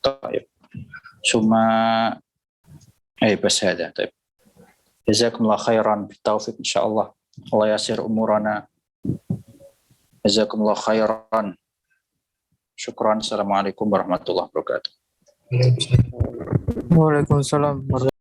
Taib. Cuma bas hada. Taib. Jazakumullah khairan bitaufiq insyaallah. Allah yasir umurana. Jazakumullah khairan. Syukran. Assalamualaikum warahmatullahi wabarakatuh. Waalaikumsalam.